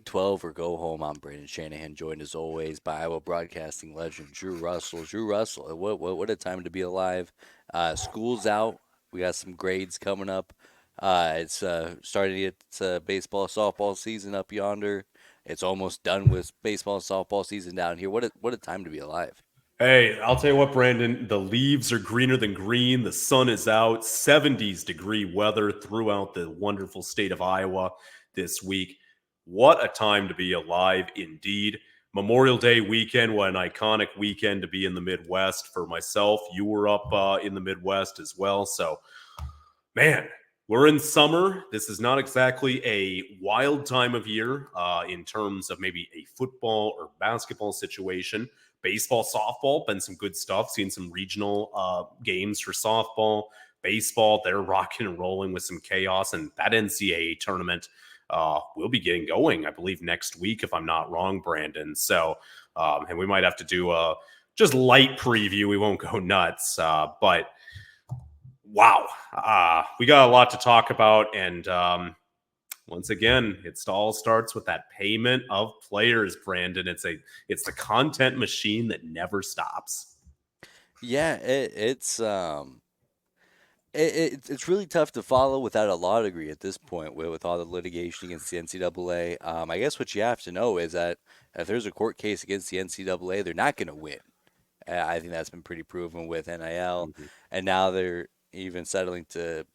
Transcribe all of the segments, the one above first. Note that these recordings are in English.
12 or go home. I'm Brandon Shanahan, joined as always by Iowa broadcasting legend Drew Russell. Drew Russell, what a time to be alive. School's out. We got some grades coming up. It's starting to get baseball, softball season up yonder. It's almost done with baseball and softball season down here. What a time to be alive. Hey, I'll tell you what, Brandon. The leaves are greener than green. The sun is out. 70s degree weather throughout the wonderful state of Iowa this week. What a time to be alive, indeed. Memorial Day weekend, what an iconic weekend to be in the Midwest for myself. You were up in the Midwest as well. So, man, we're in summer. This is not exactly a wild time of year in terms of maybe a football or basketball situation. Baseball, softball, been some good stuff. Seen some regional games for softball. Baseball, they're rocking and rolling with some chaos. And that NCAA tournament will be getting going, I believe, next week, if I'm not wrong, Brandon. So, and we might have to do a just light preview. We won't go nuts. But wow, we got a lot to talk about. And once again, it all starts with that payment of players, Brandon. It's the content machine that never stops. Yeah, it's really tough to follow without a law degree at this point with all the litigation against the NCAA. I guess what you have to know is that if there's a court case against the NCAA, they're not going to win. I think that's been pretty proven with NIL, Mhm. and now they're even settling to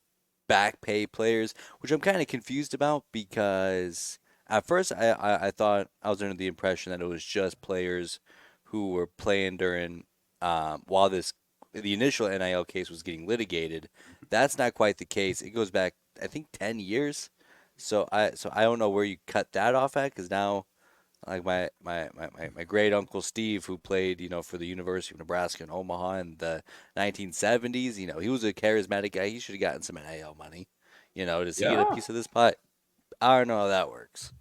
back pay players, which I'm kind of confused about because at first I thought I was under the impression that it was just players who were playing during while the initial NIL case was getting litigated. That's not quite the case. It goes back I think 10 years. So I don't know where you cut that off at because now like my great uncle Steve, who played, for the University of Nebraska in Omaha in the 1970s, he was a charismatic guy. He should have gotten some NIL money. Does he get a Yeah. piece of this pie? I don't know how that works.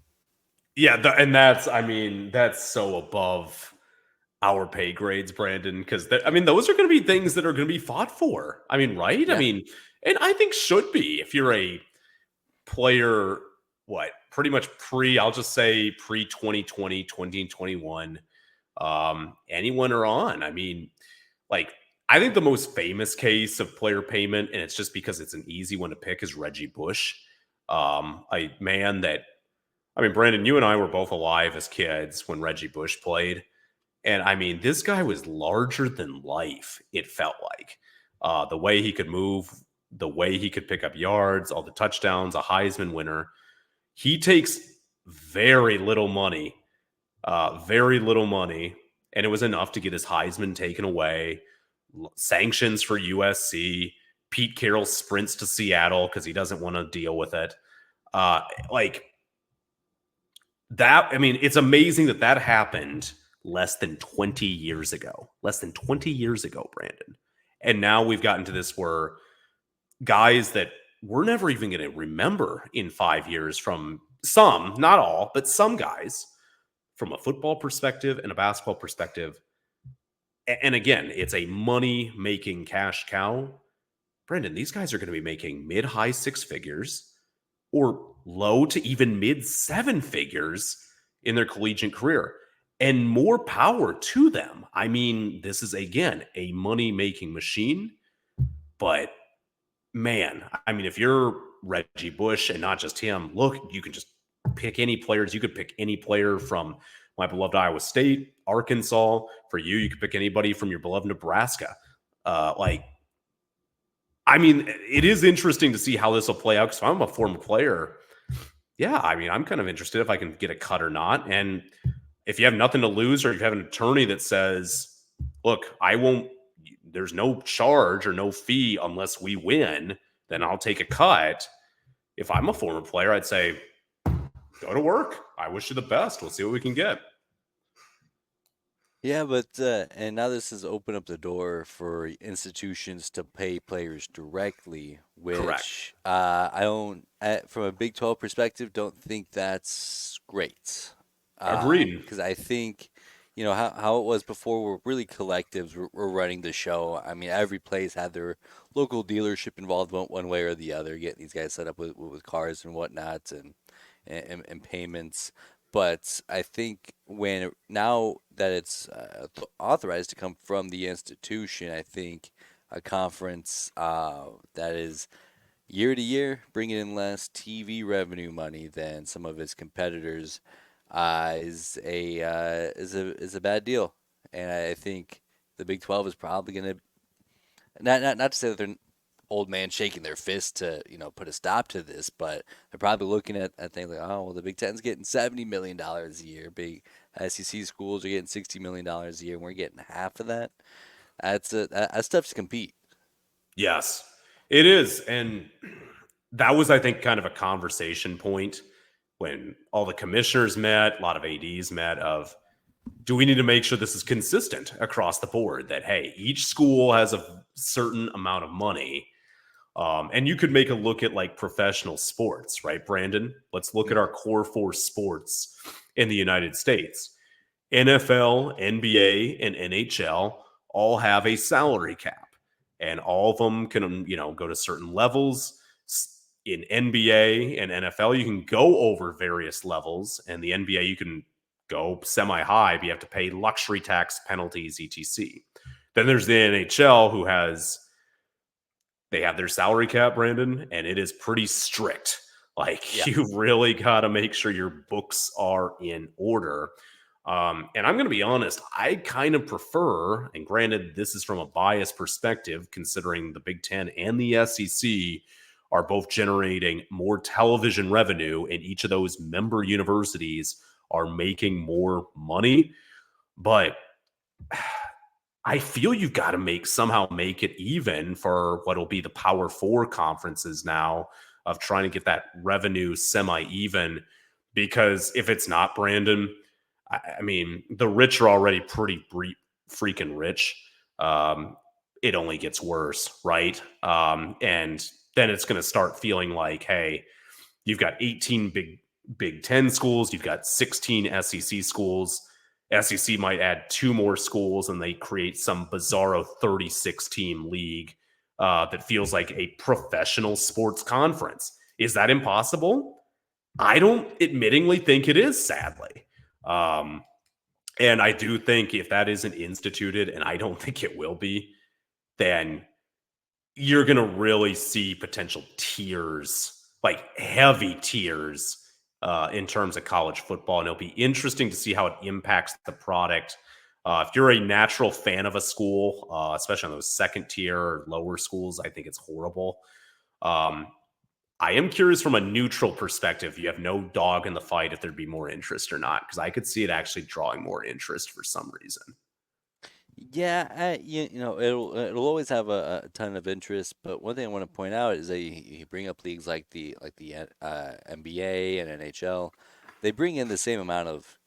Yeah, and that's, I mean, that's so above our pay grades, Brandon, because I mean, those are going to be things that are going to be fought for. I mean, right? I Yeah. mean, and I think should be if you're a player, what, pretty much I'll just say pre 2020, 2021, anyone are on. I mean, like, I think the most famous case of player payment, and it's just because it's an easy one to pick, is Reggie Bush. A man that, I mean, Brandon, you and I were both alive as kids when Reggie Bush played. And I mean, this guy was larger than life, it felt like. The way he could move, the way he could pick up yards, all the touchdowns, a Heisman winner. He takes very little money, very little money, and it was enough to get his Heisman taken away, sanctions for USC. Pete Carroll sprints to Seattle because he doesn't want to deal with it. Like that, I mean, it's amazing that that happened less than 20 years ago. Less than 20 years ago, Brandon. And now we've gotten to this where guys that we're never even going to remember in 5 years, from some, not all, but some guys, from a football perspective and a basketball perspective. And again, it's a money making cash cow. Brandon, these guys are going to be making mid high six figures or low to even mid seven figures in their collegiate career. And more power to them. I mean, this is, again, a money making machine. But man, I mean, if you're Reggie Bush and not just him, look, you can just pick any players. You could pick any player from my beloved Iowa State, Arkansas. For you, you could pick anybody from your beloved Nebraska. Like, I mean, it is interesting to see how this will play out because if I'm a former player, yeah, I mean, I'm kind of interested if I can get a cut or not. And if you have nothing to lose, or if you have an attorney that says, look, I won't, there's no charge or no fee unless we win, then I'll take a cut. If I'm a former player, I'd say, go to work. I wish you the best. We'll see what we can get. Yeah, but and now this has opened up the door for institutions to pay players directly, Correct. which I don't, from a Big 12 perspective, don't think that's great. Agreed. Because I think, how it was before, were really collectives were running the show. I mean, every place had their local dealership involved one way or the other, getting these guys set up with cars and whatnot and payments. But I think now that it's authorized to come from the institution, I think a conference that is year to year bringing in less TV revenue money than some of its competitors is a bad deal. And I think the Big 12 is probably going to not to say that they're old man shaking their fist to put a stop to this, but they're probably looking at things like, oh well, the Big Ten's getting $70 million a year, big SEC schools are getting $60 million a year, and we're getting half of that. That's tough to compete. Yes, it is. And that was, I think, kind of a conversation point when all the commissioners met, a lot of ADs met of, do we need to make sure this is consistent across the board? That, hey, each school has a certain amount of money. And you could make a look at like professional sports, right, Brandon? Let's look at Mm, our core four sports in the United States. NFL, NBA, and NHL all have a salary cap, and all of them can, go to certain levels. In NBA and NFL, you can go over various levels, and the NBA you can go semi high, but you have to pay luxury tax penalties, etc. Then there's the NHL, who has they have their salary cap, Brandon, and it is pretty strict. Like yeah, you really got to make sure your books are in order. And I'm going to be honest, I kind of prefer, and granted, this is from a biased perspective, considering the Big Ten and the SEC are both generating more television revenue, and each of those member universities are making more money. But I feel you've got to somehow make it even for what'll be the Power Four conferences now of trying to get that revenue semi even. Because if it's not, Brandon, I mean, the rich are already pretty freaking rich. Um, it only gets worse, right? And then it's going to start feeling like, hey, you've got 18 Big Ten schools, you've got 16 SEC schools. SEC might add two more schools, and they create some bizarro 36 team league that feels like a professional sports conference. Is that impossible? I don't admittingly think it is, sadly. Um, and I do think if that isn't instituted, and I don't think it will be, then you're going to really see potential tiers, like heavy tiers, in terms of college football. And it'll be interesting to see how it impacts the product. If you're a natural fan of a school, especially on those second tier or lower schools, I think it's horrible. Um, I am curious from a neutral perspective. You have no dog in the fight if there'd be more interest or not, because I could see it actually drawing more interest for some reason. yeah, it'll always have a ton of interest. But one thing I want to point out is that you bring up leagues like the NBA and NHL. They bring in the same amount of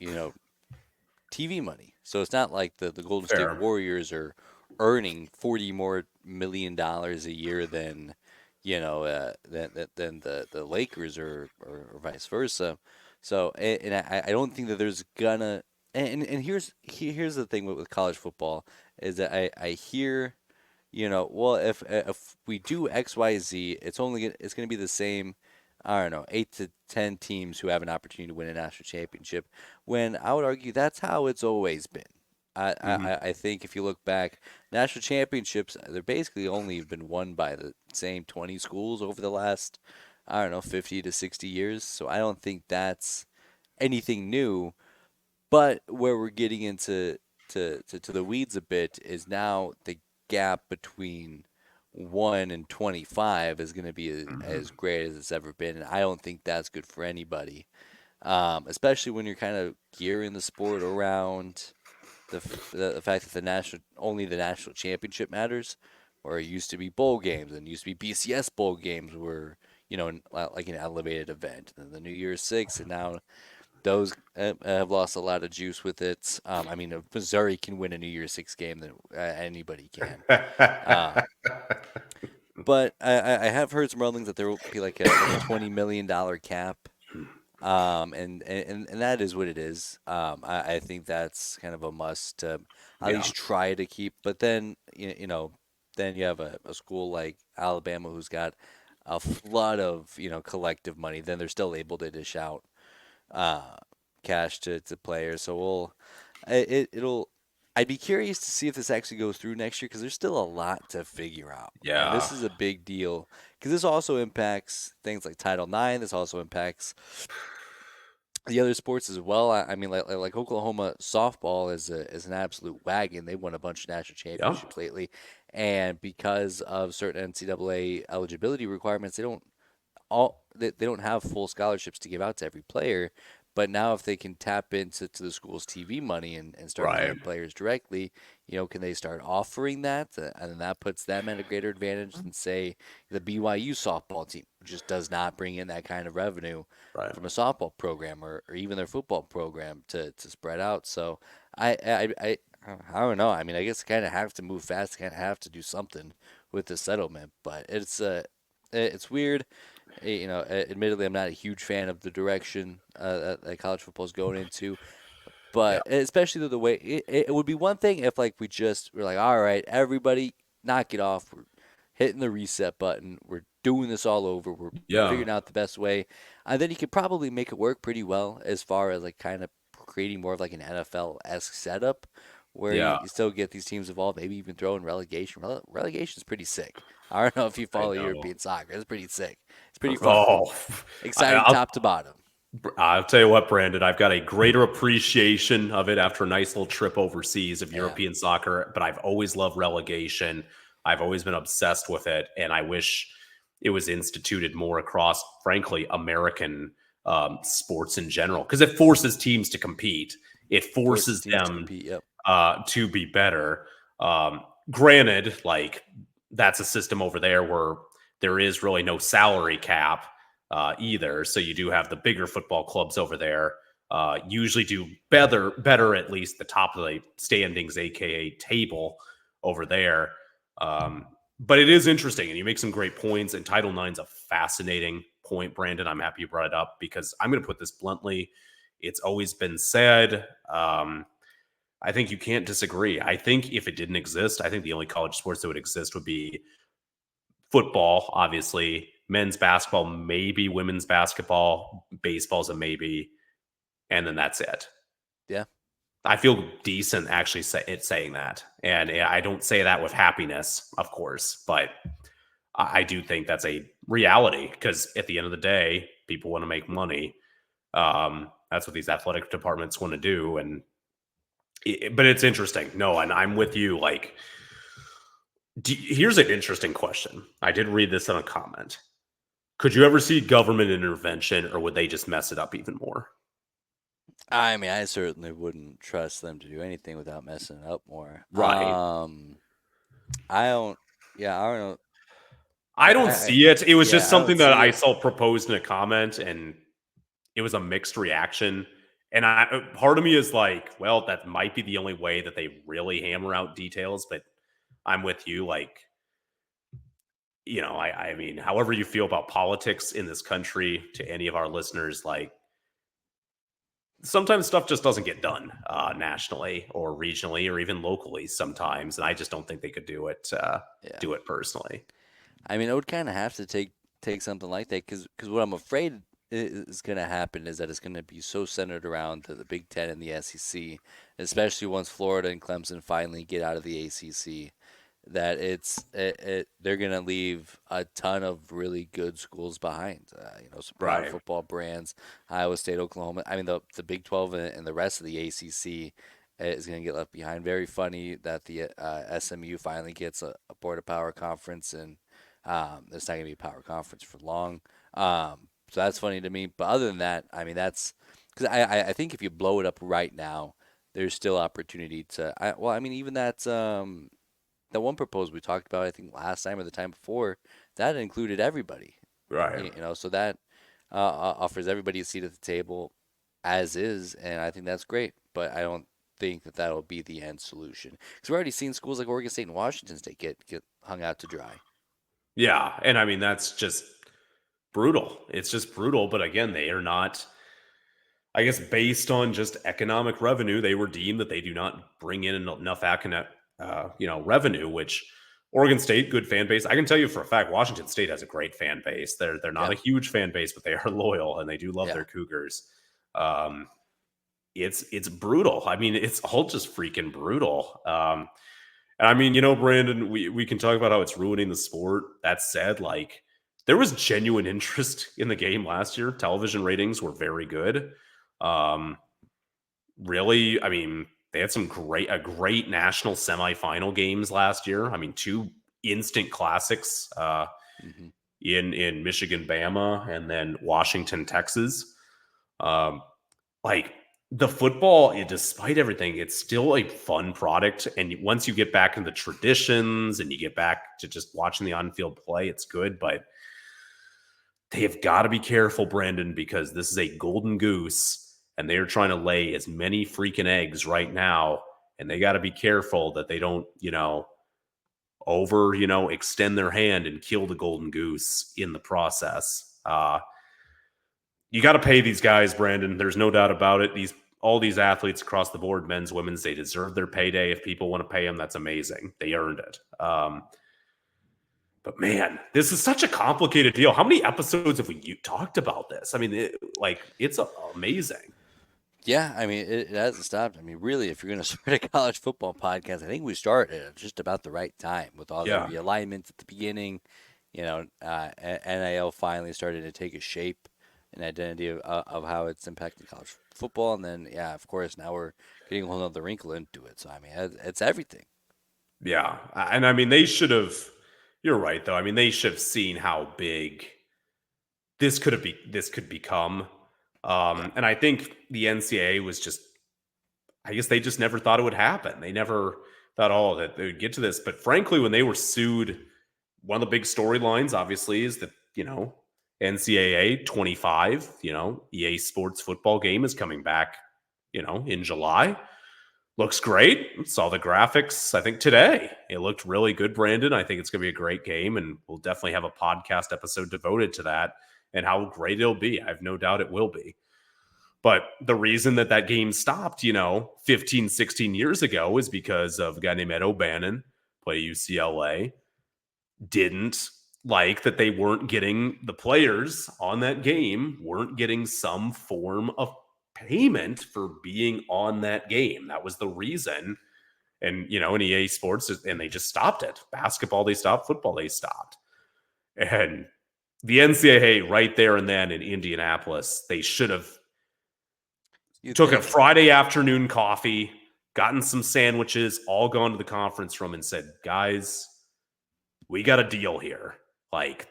TV money. So it's not like the Golden State Fair. Warriors are earning $40 more million a year than the Lakers or vice versa. So and I don't think that there's gonna and here's the thing with college football is that I hear well, if we do XYZ, it's gonna be the same. I don't know, 8 to 10 teams who have an opportunity to win a national championship. When I would argue that's how it's always been. Hmm. I think if you look back, national championships they're basically only been won by the same 20 schools over the last I don't know 50 to 60 years. So I don't think that's anything new. But where we're getting into to the weeds a bit is now the gap between 1 and 25 is going to be as Hmm. great as it's ever been. And I don't think that's good for anybody, especially when you're kind of gearing the sport around the fact that only the national championship matters, where it used to be bowl games and used to be BCS bowl games were like an elevated event. And then the New Year's Six, and now those have lost a lot of juice with it. I mean, if Missouri can win a New Year's Six game, then anybody can. Uh, but I have heard some rumblings that there will be like a $20 million cap, and that is what it is. I think that's kind of a must to at Yeah. least try to keep. But then then you have a school like Alabama who's got a flood of collective money. Then they're still able to dish out. Uh, cash to players. So it'll. I'd be curious to see if this actually goes through next year because there's still a lot to figure out, and Yeah. this is a big deal because this also impacts things like Title IX. This also impacts the other sports as well. I mean, like Oklahoma softball is an absolute wagon. They won a bunch of national Yeah. championships lately, and because of certain NCAA eligibility requirements, they don't have full scholarships to give out to every player. But now if they can tap into the school's TV money and start Right. paying players directly, can they start offering that? And then that puts them at a greater advantage than say the BYU softball team, which just does not bring in that kind of revenue Right. from a softball program or even their football program to spread out. So I I I, I don't know. I mean, I guess kind of have to move fast, kind of have to do something with the settlement, but it's weird. Admittedly, I'm not a huge fan of the direction that college football is going into, Yeah. but especially the way it would be one thing if like we're like, all right, everybody, knock it off. We're hitting the reset button. We're doing this all over. We're Yeah. figuring out the best way, and then you could probably make it work pretty well as far as like kind of creating more of like an NFL-esque setup where Yeah. you still get these teams involved. Maybe even throw in relegation. Relegation is pretty sick. I don't know if you I follow know. European soccer. It's pretty sick. It's pretty fun. Oh, Exciting I'll top to bottom. tell you what, Brandon, I've got a greater appreciation of it after a nice little trip overseas of Yeah. European soccer, but I've always loved relegation. I've always been obsessed with it, and I wish it was instituted more across, frankly, American sports in general because it forces teams to compete. It Forces forces teams to them compete. Yep. to be better. Granted, like that's a system over there where there is really no salary cap either. So you do have the bigger football clubs over there usually do better at least the top of the standings, aka table over there. But it is interesting, and you make some great points. And Title IX is a fascinating point, Brandon. I'm happy you brought it up because I'm going to put this bluntly. It's always been said. I think you can't disagree. I think if it didn't exist, I think the only college sports that would exist would be football, obviously, men's basketball, maybe women's basketball, baseball's a maybe, and then that's it. Yeah. I feel decent actually saying that. And I don't say that with happiness, of course, but I do think that's a reality because at the end of the day, people want to make money. That's what these athletic departments want to do. But it's interesting. No, and I'm with you. Like, here's an interesting question. I did read this in a comment. Could you ever see government intervention, or would they just mess it up even more? I mean, I certainly wouldn't trust them to do anything without messing it up more. Right. I don't. Yeah, I don't know. I don't see it. It was just Yeah, I something don't that see I it. saw proposed in a comment, and it was a mixed reaction. And part of me is like, well, that might be the only way that they really hammer out details. But I'm with you. Like, I mean, however you feel about politics in this country, to any of our listeners, like sometimes stuff just doesn't get done nationally or regionally or even locally sometimes, and I just don't think they could Yeah. do it personally. I mean, it would kind of have to take something like that because what I'm afraid is going to happen is that it's going to be so centered around the Big Ten and the SEC, especially once Florida and Clemson finally get out of the ACC, that they're going to leave a ton of really good schools behind. Some proud Right. football brands, Iowa State, Oklahoma. I mean, the Big 12 and the rest of the ACC is going to get left behind. Very funny that the SMU finally gets a Board of Power conference, and it's not going to be a power conference for long. So that's funny to me. But other than that, I mean, that's because I think if you blow it up right now, there's still opportunity to. I mean, even that one proposal we talked about, I think last time or the time before, that included everybody. Right. So that offers everybody a seat at the table as is, and I think that's great. But I don't think that that'll be the end solution because we've already seen schools like Oregon State and Washington State get hung out to dry. Yeah. And I mean, that's just brutal. It's just brutal. But again, they are not, I guess, based on just economic revenue, they were deemed that they do not bring in enough revenue, which Oregon State, good fan base. I can tell you for a fact, Washington State has a great fan base. They're not Yeah, a huge fan base, but they are loyal and they do love yeah. their Cougars. Um, it's brutal. I mean, it's all just freaking brutal. And I mean, Brandon, we can talk about how it's ruining the sport. That said, like there was genuine interest in the game last year. Television ratings were very good. Um, really, I mean, they had a great national semifinal games last year. I mean, two instant classics Hmm. in Michigan, Bama, and then Washington, Texas. Um, like the football, despite everything, it's still a fun product. And once you get back into the traditions and you get back to just watching the on-field play, it's good. But they have got to be careful, Brandon, because this is a golden goose and they're trying to lay as many freaking eggs right now. And they got to be careful that they don't, extend their hand and kill the golden goose in the process. You got to pay these guys, Brandon. There's no doubt about it. All these athletes across the board, men's, women's, they deserve their payday. If people want to pay them, that's amazing. They earned it. But man, this is such a complicated deal. How many episodes have we talked about this? I mean, it's amazing. Yeah, I mean, it hasn't stopped. I mean, really, if you're going to start a college football podcast, I think we started at just about the right time with all the Yeah, realignments at the beginning. NIL finally started to take a shape and identity of how it's impacted college football. And then, yeah, of course, now we're getting a whole other wrinkle into it. So, I mean, it's everything. yeah, and I mean, they should have. You're right, though. I mean, they should have seen how big this could become. Yeah. And I think the NCAA was just, I guess they just never thought it would happen. They never thought, oh, that they would get to this. But frankly, when they were sued, one of the big storylines, obviously, is that, NCAA 25, EA Sports football game is coming back, in July. Looks great. Saw the graphics, I think, today. It looked really good, Brandon. I think it's going to be a great game, and we'll definitely have a podcast episode devoted to that and how great it'll be. I have no doubt it will be. But the reason that game stopped, 15, 16 years ago is because of a guy named Ed O'Bannon, play UCLA, didn't like that they weren't getting the players on that game, weren't getting some form of payment for being on that game. That was the reason. And, in EA Sports, and they just stopped it. Basketball, they stopped. Football, they stopped. And the NCAA right there and then in Indianapolis, they should have You took a think? Friday afternoon coffee, gotten some sandwiches, all gone to the conference room and said, guys, we got a deal here. Like,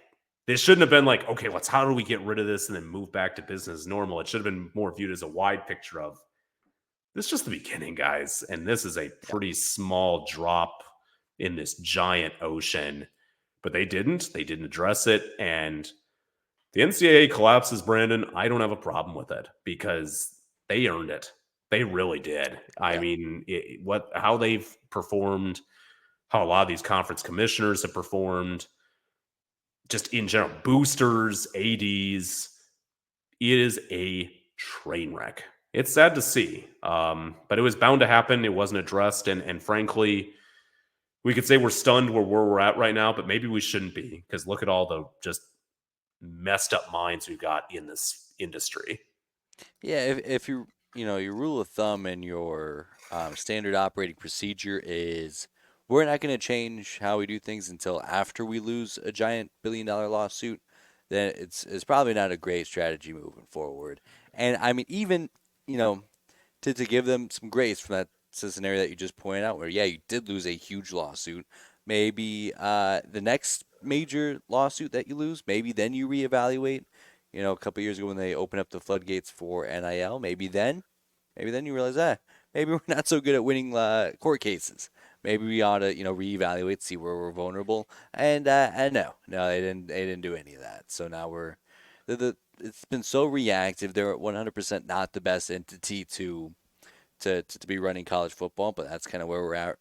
this shouldn't have been like, okay, how do we get rid of this and then move back to business as normal? It should have been more viewed as a wide picture of this is just the beginning, guys. And this is a Yeah. pretty small drop in this giant ocean. But they didn't. They didn't address it. And the NCAA collapses, Brandon. I don't have a problem with it because they earned it. They really did. I Yeah. mean, how they've performed, how a lot of these conference commissioners have performed, just in general, boosters, ADs. It is a train wreck. It's sad to see, but it was bound to happen. It wasn't addressed, and frankly, we could say we're stunned where we're at right now, but maybe we shouldn't be because look at all the just messed up minds we've got in this industry. Yeah, if your rule of thumb and your standard operating procedure is we're not going to change how we do things until after we lose a giant $1 billion lawsuit, then it's probably not a great strategy moving forward. And I mean, even you know, to give them some grace from that scenario that you just pointed out, where yeah, you did lose a huge lawsuit. Maybe the next major lawsuit that you lose, maybe then you reevaluate. A couple years ago when they opened up the floodgates for NIL, maybe then you realize that maybe we're not so good at winning court cases. Maybe we ought to reevaluate, see where we're vulnerable. And no, they didn't do any of that. So now it's been so reactive. They're 100% not the best entity to be running college football, but that's kind of where we're at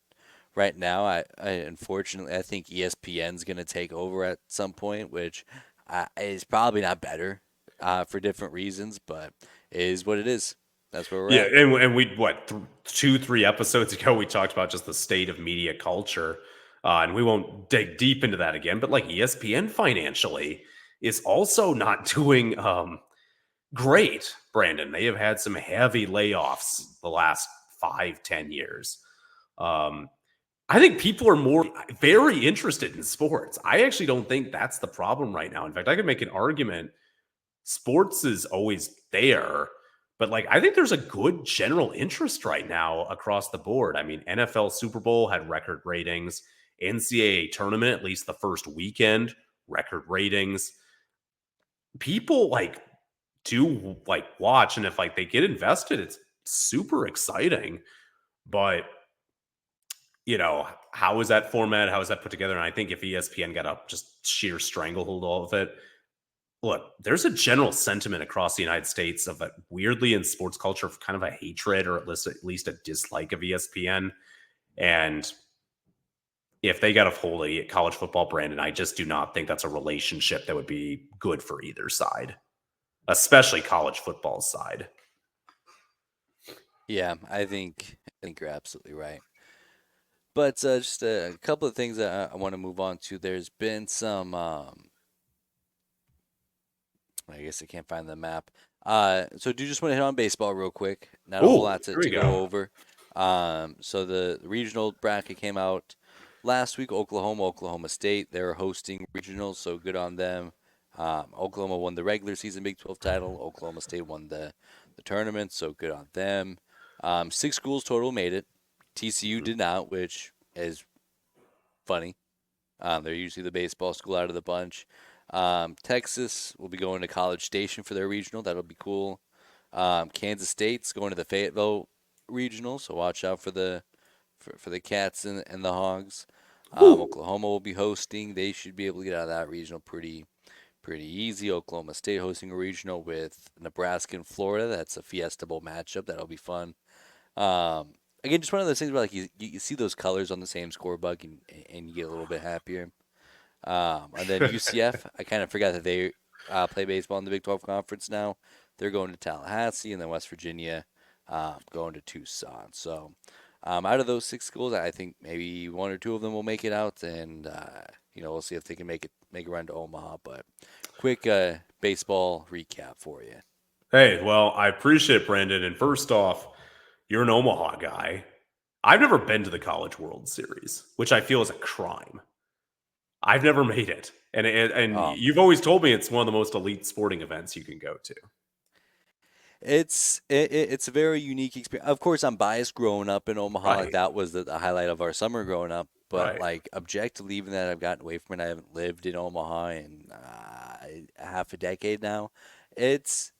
right now. I unfortunately I think ESPN's going to take over at some point, which is probably not better for different reasons, but it is what it is. That's where we're Yeah, at. and we two, 3 episodes ago we talked about just the state of media culture, and we won't dig deep into that again. But like ESPN financially is also not doing great, Brandon. They have had some heavy layoffs the last 5, 10 years. Um, I think people are more very interested in sports. I actually don't think that's the problem right now. In fact, I could make an argument sports is always there, but like I think there's a good general interest right now across the board. I mean, NFL Super Bowl had record ratings, NCAA tournament, at least the first weekend, record ratings. People like do like watch, and if like they get invested, it's super exciting. But how is that format? How is that put together? And I think if ESPN got up just sheer stranglehold of it, look, there's a general sentiment across the United States of a weirdly in sports culture of kind of a hatred or at least a dislike of ESPN. And if they got a hold of college football, Brandon, I just do not think that's a relationship that would be good for either side, especially college football side. Yeah, I think you're absolutely right. But just a couple of things that I want to move on to. There's been some. I guess I can't find the map. So do you just want to hit on baseball real quick? Not a whole Oh, lot to, here we to go. go over. So the regional bracket came out last week. Oklahoma State. They're hosting regionals, so good on them. Oklahoma won the regular season Big 12 title. Oklahoma State won the tournament, so good on them. Six schools total made it. TCU Mhm. did not, which is funny. They're usually the baseball school out of the bunch. Texas will be going to College Station for their regional. That'll be cool. Kansas State's going to the Fayetteville regional, so watch out for the Cats and the Hogs. Whew. Oklahoma will be hosting. They should be able to get out of that regional pretty easy. Oklahoma State hosting a regional with Nebraska and Florida. That's a Fiesta Bowl matchup. That'll be fun. Um, Again, just one of those things where like you see those colors on the same scorebook and you get a little bit happier. And then UCF, I kind of forgot that they play baseball in the Big 12 Conference now. They're going to Tallahassee, and then West Virginia going to Tucson. So out of those six schools, I think maybe one or two of them will make it out, and we'll see if they can make a run to Omaha. But quick baseball recap for you. Hey, well, I appreciate it, Brandon. And first off, you're an Omaha guy. I've never been to the College World Series, which I feel is a crime. I've never made it. And Um, you've always told me it's one of the most elite sporting events you can go to. it's a very unique experience. Of course, I'm biased growing up in Omaha. Right. That was the highlight of our summer growing up. But Right. like objectively, even that I've gotten away from it, I haven't lived in Omaha in half a decade now. It's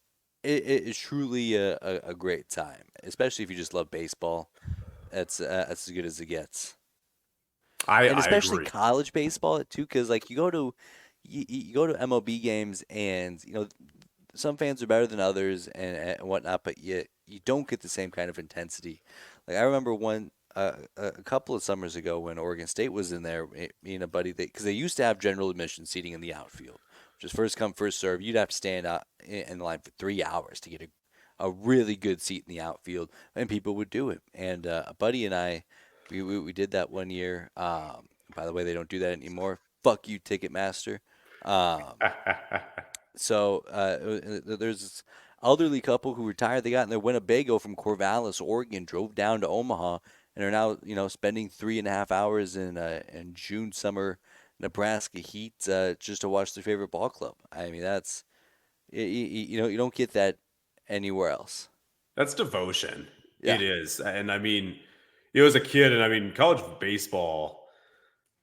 it is truly a great time, especially if you just love baseball. That's as good as it gets, and I especially agree. college baseball too, because like you go to MLB games and some fans are better than others and whatnot, but you don't get the same kind of intensity. Like I remember a couple of summers ago when Oregon State was in there, me and a buddy, because they used to have general admission seating in the outfield, which is first come first serve. You'd have to stand out in line for 3 hours to get a really good seat in the outfield, and people would do it. And a buddy and I, we did that one year. By the way, they don't do that anymore. Fuck you, Ticketmaster. Um, there's this elderly couple who retired. They got in their Winnebago from Corvallis, Oregon, drove down to Omaha, and are now spending 3.5 hours in June summer Nebraska heat just to watch their favorite ball club. I mean, that's you don't get that anywhere else. That's devotion. Yeah. It is. And I mean, as a kid, and I mean, college baseball.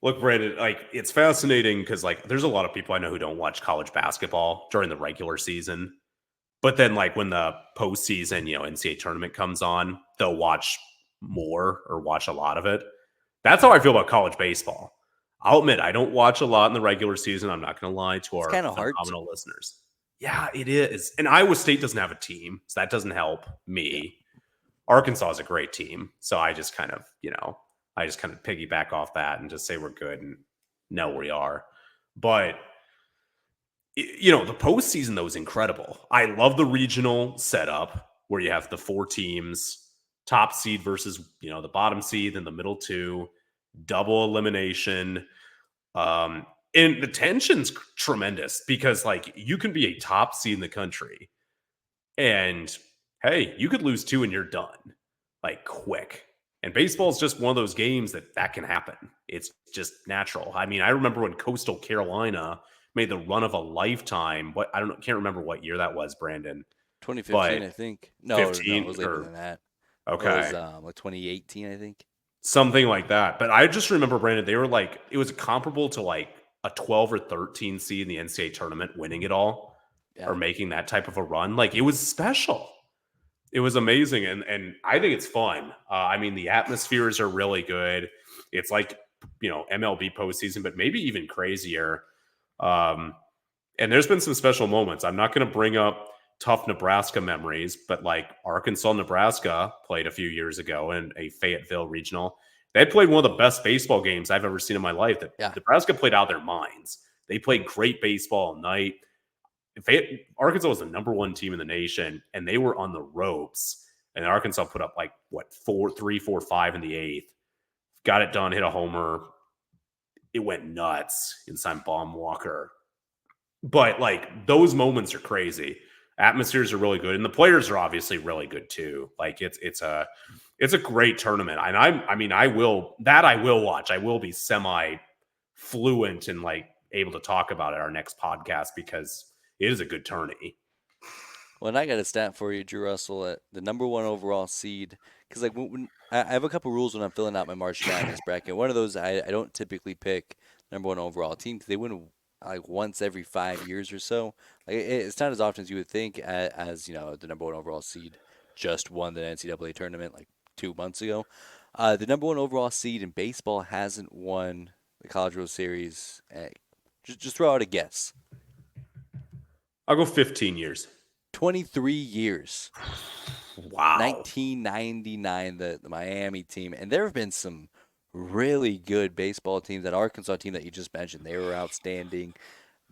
Look, Brandon, like it's fascinating because like there's a lot of people I know who don't watch college basketball during the regular season. But then, like when the postseason, NCAA tournament comes on, they'll watch more or watch a lot of it. That's how I feel about college baseball. I'll admit I don't watch a lot in the regular season. I'm not going to lie to It's our kind of hard to. phenomenal listeners. Yeah, it is. And Iowa State doesn't have a team, so that doesn't help Yeah. me. Arkansas is a great team, so I just kind of piggyback off that and just say we're good and know we are. But the postseason though is incredible. I love the regional setup where you have the four teams, top seed versus the bottom seed, and the middle two, double elimination. Um, and the tension's tremendous because like you can be a top seed in the country, And hey, you could lose two and you're done, like quick. And baseball is just one of those games that can happen. It's just natural. I mean, I remember when Coastal Carolina made the run of a lifetime. What I don't know, can't remember what year that was, Brandon, 2015, but I think. No, no, it 15 was later or than that. It was okay, like 2018, I think. something like that. But I just remember, Brandon, they were like, it was comparable to like a 12 or 13 seed in the NCAA tournament winning it all or Yeah. making that type of a run. Like it was special. It was amazing, and I think it's fun. I mean, the atmospheres are really good. It's like MLB postseason, but maybe even crazier. Um, and there's been some special moments. I'm not going to bring up tough Nebraska memories, but like Arkansas, Nebraska played a few years ago in a Fayetteville regional. They played one of the best baseball games I've ever seen in my life. That Yeah. Nebraska played out of their minds. They played great baseball all night. Arkansas was the number one team in the nation, and they were on the ropes. And Arkansas put up like what 4, 3, 4, 5 in the eighth. Got it done. Hit a homer. It went nuts inside Baum Walker. But like those moments are crazy. Atmospheres are really good, and the players are obviously really good too. Like it's a great tournament, and I will watch. I will be semi fluent and like able to talk about it our next podcast because it is a good tourney. Well, and I got a stat for you, Drew Russell, at the number one overall seed. Because like when I have a couple rules when I'm filling out my March Madness bracket. One of those I don't typically pick number one overall team because they win like once every 5 years or so. Like it's not as often as you would think. As you know, the number one overall seed just won the NCAA tournament like 2 months ago. The number one overall seed in baseball hasn't won the College World Series. Just throw out a guess. I'll go 15 years. 23 years. Wow. 1999, the Miami team, and there have been some really good baseball teams. That Arkansas team that you just mentioned, they were outstanding.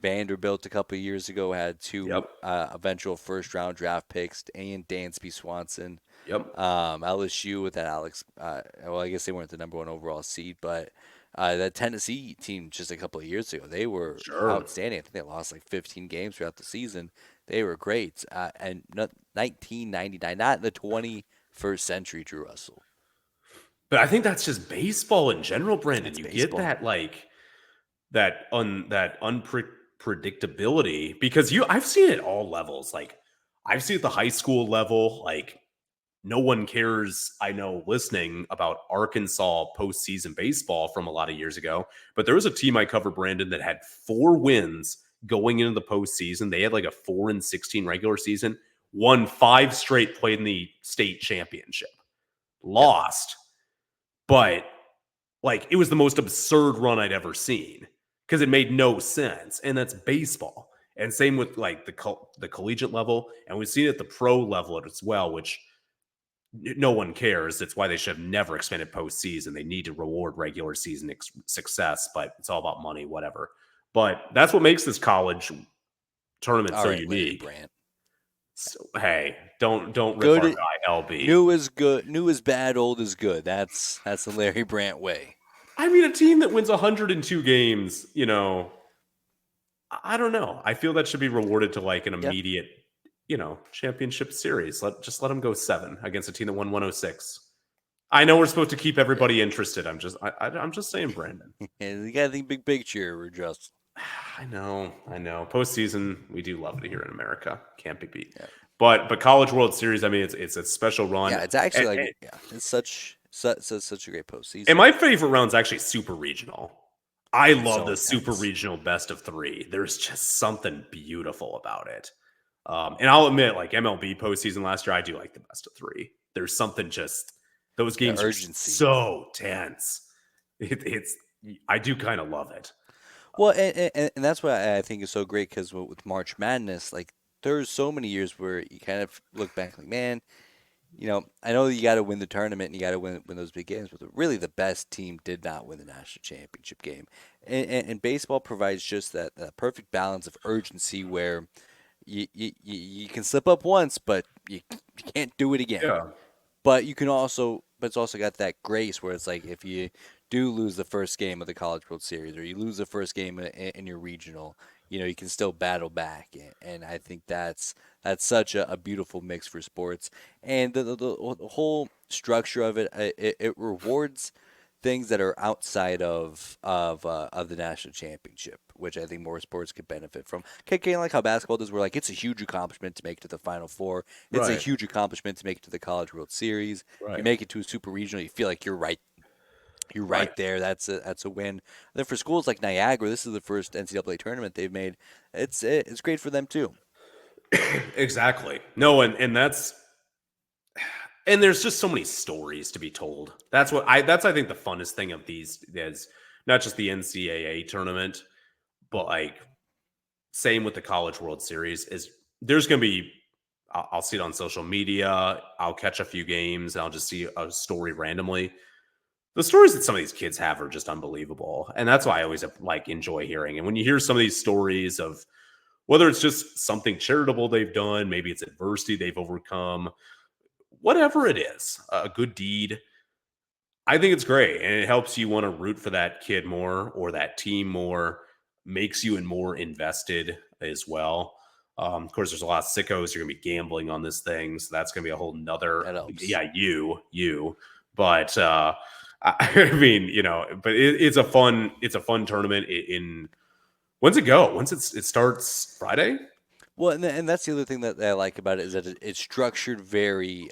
Vanderbilt a couple of years ago had two Yep. eventual first round draft picks, and Dansby Swanson. Yep. LSU with that Alex. Well, I guess they weren't the number one overall seed, but that Tennessee team just a couple of years ago, they were Sure. outstanding. I think they lost like 15 games throughout the season. They were great. And 1999, not in the 21st century, Drew Russell. But I think that's just baseball in general, Brandon. That's You get baseball. that like that unpredictability because I've seen it at all levels. Like I've seen it at the high school level, like no one cares, I know, listening about Arkansas postseason baseball from a lot of years ago. But there was a team I covered, Brandon, that had 4 wins going into the postseason. They had like a 4-16 regular season, won 5 straight, played in the state championship, Yep. lost, but like it was the most absurd run I'd ever seen because it made no sense. And that's baseball. And same with like the collegiate level. And we've seen it at the pro level as well, which no one cares. That's why they should have never expanded postseason. They need to reward regular season success, but it's all about money, whatever. But that's what makes this college tournament All so right, Larry unique. Brandt. So hey, don't rip our Good, guy LB. new is good, new is bad, old is good. That's the Larry Brandt way. I mean, a team that wins 102 games, I don't know. I feel that should be rewarded to like an Yeah. immediate, championship series. Let them go 7 against a team that won 106. I know we're supposed to keep Yeah. everybody interested. I'm just saying, Brandon. And you gotta think big picture, we're just. I know. Postseason, we do love it here in America. Can't be beat. Yeah. But College World Series, I mean, it's a special run. Yeah, it's actually And, like and, yeah, it's such a great and postseason. my favorite round's actually super regional. I love So the super intense. regional best of 3. There's just something beautiful about it. And I'll admit, like MLB postseason last year, I do like the best of 3. There's something just those The games are urgency. so tense. It's I do kind of love it. Well, and that's what I think is so great because with March Madness, like there's so many years where you kind of look back like, man, I know you got to win the tournament and you got to win those big games, but really the best team did not win the national championship game. And baseball provides just that perfect balance of urgency where you can slip up once, but you can't do it again. Yeah. But it's also got that grace where it's like if you do lose the first game of the College World Series or you lose the first game in your regional, you can still battle back. And I think that's such a beautiful mix for sports. And the whole structure of it rewards things that are outside of the national championship, which I think more sports could benefit from. Kind of like how basketball does, where like it's a huge accomplishment to make it to the Final Four. It's a Right. huge accomplishment to make it to the College World Series. If you Right. make it to a super regional, you feel like you're right Right. there. That's a win. And then for schools like Niagara, this is the first NCAA tournament they've made. It's great for them too. Exactly. No, and there's just so many stories to be told. That's I think the funnest thing of these is not just the NCAA tournament, but like same with the College World Series is there's going to be I'll see it on social media, I'll catch a few games, and I'll just see a story randomly. The stories that some of these kids have are just unbelievable, and that's why I always like enjoy hearing. And when you hear some of these stories of whether it's just something charitable they've done, maybe it's adversity they've overcome, whatever it is, a good deed, I think it's great. And it helps you want to root for that kid more or that team more, makes you more invested as well. Of course, there's a lot of sickos. You're going to be gambling on this thing. So that's going to be a whole nother, That helps. yeah, you. But I mean, but it's a fun tournament when's it go? It starts Friday? Well, and that's the other thing that I like about it is that it's structured very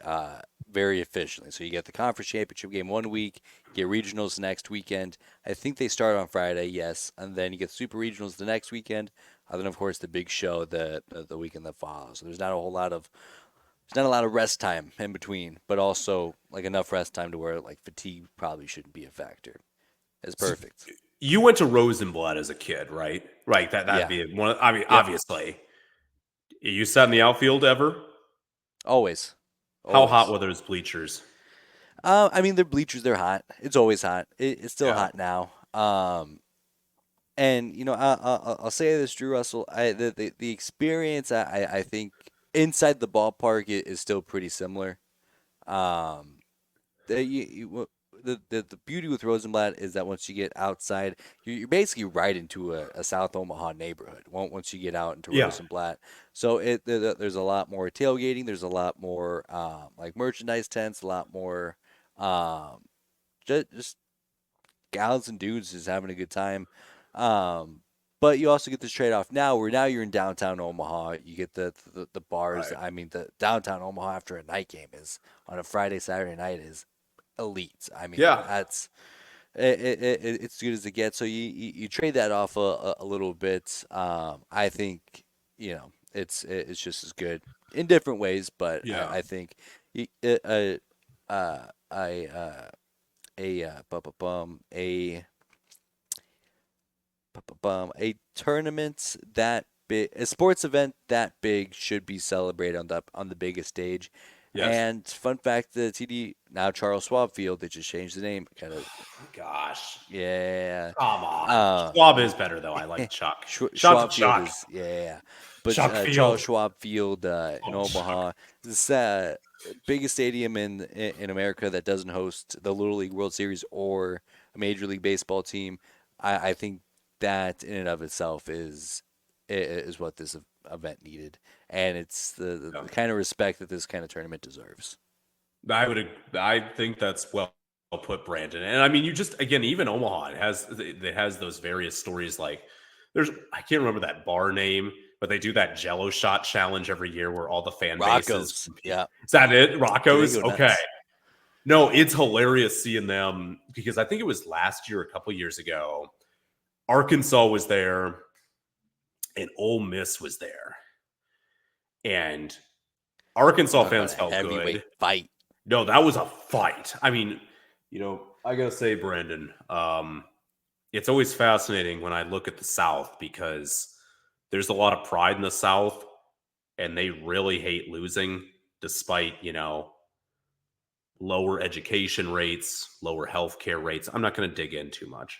efficiently. So you get the conference championship game one week, you get regionals next weekend. I think they start on Friday, yes, and then you get super regionals the next weekend. And then of course the big show the weekend that follows. So there's not a lot of rest time in between, but also like enough rest time to where like fatigue probably shouldn't be a factor. It's So perfect. you went to Rosenblatt as a kid, right? Right. That'd Yeah. be one. I mean, Yep. obviously, you sat in the outfield ever? Always. How hot Always. were those bleachers? I mean, the bleachers, they're hot. It's always hot. It's still Yeah. hot now. And I'll say this, Drew Russell. The experience, I think inside the ballpark is still pretty similar. Um, the beauty with Rosenblatt is that once you get outside, you're basically right into a South Omaha neighborhood. Once you get out into Yeah. Rosenblatt, so there's a lot more tailgating. There's a lot more like merchandise tents, a lot more um, just gals and dudes just having a good time. Um, but you also get this trade off now, where now you're in downtown Omaha. You get the bars. Right. I mean, the downtown Omaha after a night game is on a Friday Saturday night is elite. I mean, Yeah. it's as good as it gets. So you trade that off a little bit. I think it's just as good in different ways, but Yeah. I think y- I a tournament that big, a sports event that big should be celebrated on the biggest stage. Yes. And fun fact, the TD now Charles Schwab Field, they just changed the name. Kind of, Gosh. yeah. Come on. Uh, Schwab is better though. I like Chuck. Shout to Schwab Field Chuck. is yeah. But Chuck Charles Field. Schwab Field in Oh, Chuck. Omaha, this biggest stadium in America that doesn't host the Little League World Series or a Major League Baseball team. I think that in and of itself is what this event needed, and it's Yeah. the kind of respect that this kind of tournament deserves. I think that's well put, Brandon. And I mean, you just again, even Omaha it has those various stories. Like I can't remember that bar name, but they do that Jello shot challenge every year where all the fan bases Rocco's, compete. yeah, Is that it? they Rocco's? go Okay. nuts. No, it's hilarious seeing them because I think it was last year, a couple years ago. Arkansas was there and Ole Miss was there. And Arkansas Talk about fans a felt heavyweight good. fight. No, that was a fight. I mean, I gotta say, Brandon, it's always fascinating when I look at the South because there's a lot of pride in the South, and they really hate losing, despite lower education rates, lower healthcare rates. I'm not going to dig in too much,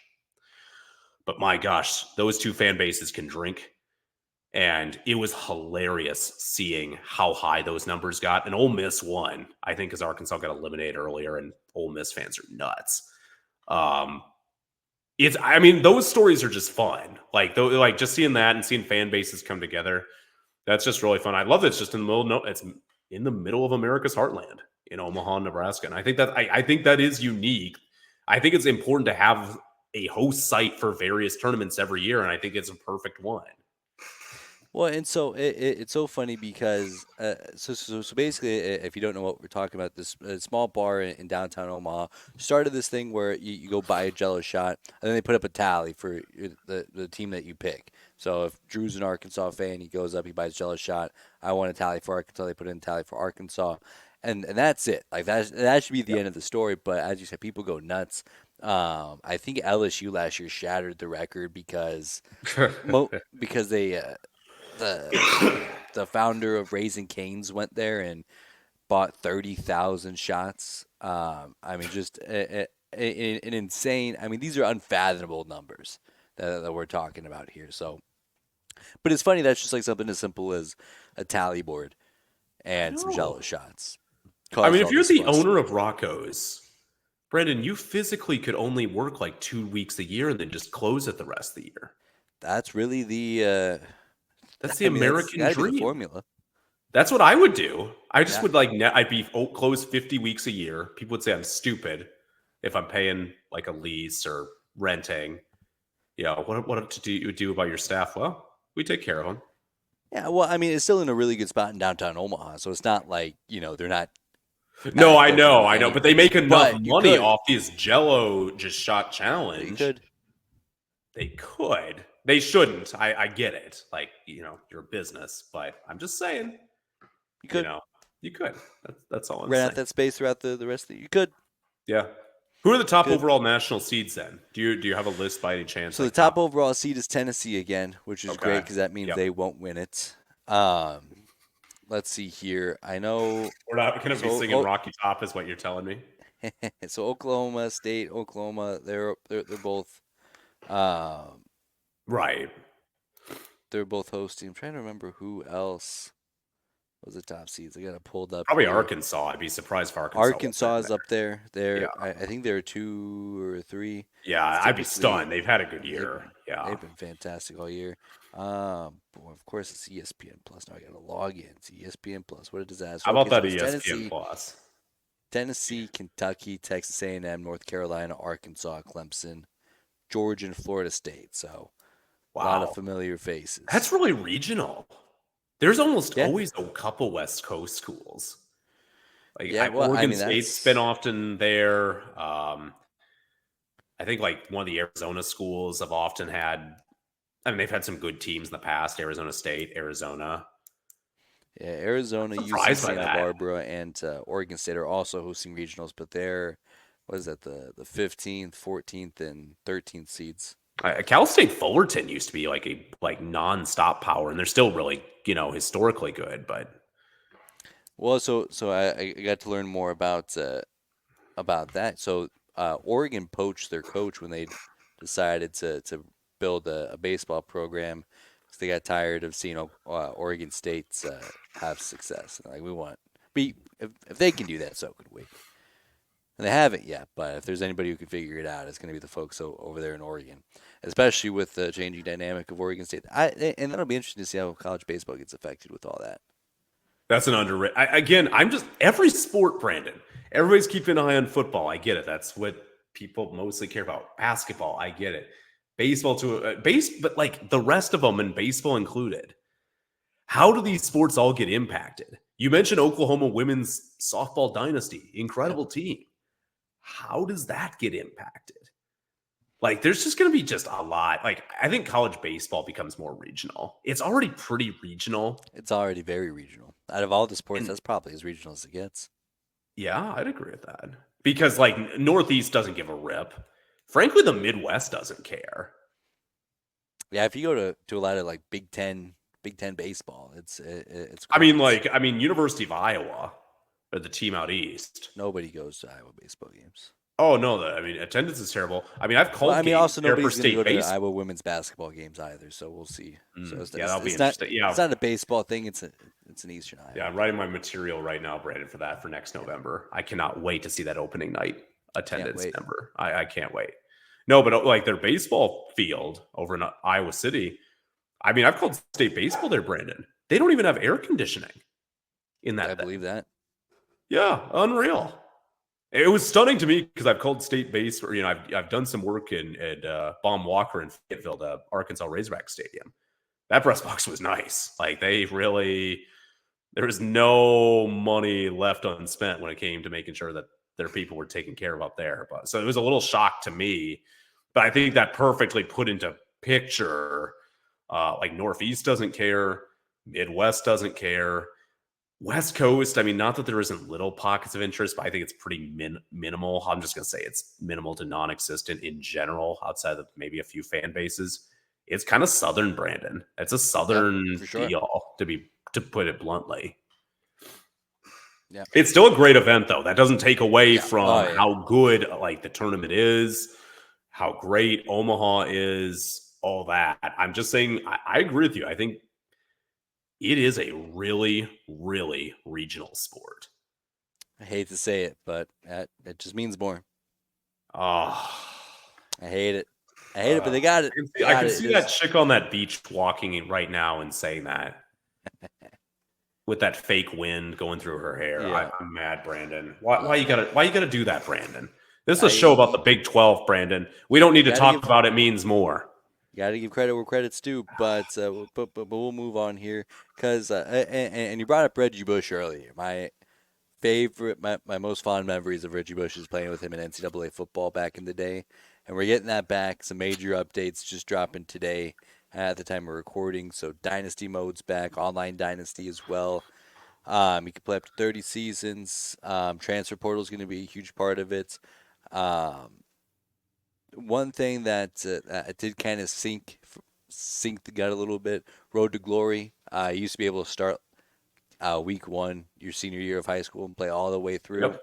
but my gosh, those two fan bases can drink. And it was hilarious seeing how high those numbers got. And Ole Miss won, I think, because Arkansas got eliminated earlier, and Ole Miss fans are nuts. Um, it's I mean those stories are just fun. Like though, like just seeing that and seeing fan bases come together. That's just really fun. I love that it's just in the middle. No, it's in the middle of America's heartland in Omaha, Nebraska, and I think that is unique. I think it's important to have a host site for various tournaments every year, and I think it's a perfect one. Well, and so it's so funny because so basically, if you don't know what we're talking about, this small bar in downtown Omaha started this thing where you go buy a Jello shot, and then they put up a tally for the team that you pick. So if Drew's an Arkansas fan, he goes up, he buys Jello shot. I want a tally for Arkansas. They put in a tally for Arkansas, and that's it. Like that should be the end of the story. But as you said, people go nuts. I think LSU last year shattered the record because because they the the founder of Raising Cane's went there and bought 30,000 shots. I mean, just an insane. I mean, these are unfathomable numbers that we're talking about here. So, but it's funny that's just like something as simple as a tally board I and some know. Jello shots I mean, caused if all you're this the fuss. owner of Rocco's, Brandon, you physically could only work like 2 weeks a year and then just close it the rest of the year. That's really That's the I mean, that's American got to be the dream. formula. That's what I would do. I just Yeah, would like I'd be closed 50 weeks a year. People would say I'm stupid if I'm paying like a lease or renting. Yeah, what do you do about your staff? Well, we take care of them. yeah. Well, I mean, it's still in a really good spot in downtown Omaha, so it's not like they're not No, backed up I know, but they anyways. make enough But you money could, off this Jello just shot you challenge. could, They could. They shouldn't. I get it. Like, you're a business, but I'm just saying, you you could know, you could. That's all I'm rent out saying. that space throughout the rest of the. You could, Yeah. Who are the top could. overall national seeds then? Do you have a list by any chance? So the Like top top. overall seed is Tennessee again, which is great Okay. because that means Yep. they won't win it. Um, let's see here. I know. We're not going to be So singing Rocky Top, is what you're telling me. so Oklahoma State, Oklahoma, they're both um, Right. they're both hosting. I'm trying to remember who else was the top seeds. I got it pulled up Probably here. Arkansas. I'd be surprised if Arkansas wasn't Arkansas in is there. up there. Yeah. I think they're 2 or 3. Yeah. It's I'd be typically stunned. They've had a good they've year. been Yeah. they've been fantastic all year. Boy, of course it's ESPN Plus. Now I gotta log in. It's ESPN Plus. What a disaster. How about Okay, so that it's ESPN Plus? Tennessee, Kentucky, Texas A&M, North Carolina, Arkansas, Clemson, Georgia, and Florida State. So a lot of Wow. familiar faces. That's really regional. There's almost Yeah, always a couple West Coast schools. Like yeah. Well, I Oregon mean State's been that's often there. I think like one of the Arizona schools have often had. I mean, they've had some good teams in the past. Arizona State, Arizona. yeah. Arizona, I'm UC surprised by Santa that. Barbara, and Oregon State are also hosting regionals, but they're what is that the 15th, 14th, and 13th seeds. Cal State Fullerton used to be like a nonstop power, and they're still really historically good. But Well, so I got to learn more about that. So Oregon poached their coach when they decided to build a baseball program because they got tired of seeing Oregon State's have success. And like we want, be if they can do that, so could we. And they haven't yet, but if there's anybody who can figure it out, it's going to be the folks over there in Oregon, especially with the changing dynamic of Oregon State. And that'll be interesting to see how college baseball gets affected with all that. that's an underrated. Again, I'm just every sport, Brandon. Everybody's keeping an eye on football. I get it. That's what people mostly care about. Basketball, I get it. Baseball to but like the rest of them, and baseball included. How do these sports all get impacted? You mentioned Oklahoma women's softball dynasty, Yep. incredible team. How does that get impacted? Like, there's just going to be just a lot. Like, I think college baseball becomes more regional. It's already pretty regional. It's already very regional. Out of all the sports, And that's probably as regional as it gets. yeah, I'd agree with that. Because, like, Northeast doesn't give a rip. Frankly, the Midwest doesn't care. Yeah, if you go to a lot of like Big Ten baseball, it's crickets. University of Iowa or the team out east. Nobody goes to Iowa baseball games. Oh, no. Attendance is terrible. I mean, I've Well, called I mean, games also there for nobody's going to go state to baseball. Iowa women's basketball games either. So we'll see. So Yeah, that'll be it's not interesting. Yeah, it's not a baseball thing. It's an Eastern yeah, Iowa I'm thing. writing my material right now, Brandon, for that for next November. I cannot wait to see that opening night. Can't attendance wait. number. I can't wait. No, but like their baseball field over in Iowa City. I mean, I've called state baseball there, Brandon. They don't even have air conditioning in I that believe thing. that. Yeah, unreal. It was stunning to me because I've called state base, or I've done some work in at Baum Walker in Fayetteville, the Arkansas Razorback Stadium. That press box was nice. Like they really, there was no money left unspent when it came to making sure that their people were taken care of up there. But so it was a little shock to me, but I think that perfectly put into picture. Like Northeast doesn't care, Midwest doesn't care. West Coast, I mean, not that there isn't little pockets of interest, but I think it's pretty minimal. I'm just going to say it's minimal to non existent in general, outside of maybe a few fan bases. It's kind of Southern, Brandon. It's a Yeah, Southern for sure. deal, to put it bluntly. Yeah. It's still a great event, though. That doesn't take away Yeah. Oh from yeah. how good like the tournament is, how great Omaha is, all that. I'm just saying, I agree with you. I think it is a really, really regional sport. I hate to say it, but it just means more. Oh, I hate it. I hate it, but they got it. They I got can it. It see that is. chick on that beach walking right now and saying that with that fake wind going through her hair. Yeah. I'm mad, Brandon. Why Oh you yeah. gotta do that, Brandon? This is a I show about the you, Big 12, Brandon. We don't you need to gotta talk give about it means more. got to give credit where credit's due, but we'll move on here because and you brought up Reggie Bush earlier. My most fond memories of Reggie Bush is playing with him in NCAA football back in the day, and we're getting that back. Some major updates just dropping today at the time of recording. So Dynasty mode's back, online Dynasty as well. You can play up to 30 seasons. Transfer portal is going to be a huge part of it. Um, One thing that I did kind of sink the gut a little bit. Road to Glory. You used to be able to start week one, your senior year of high school, and play all the way through.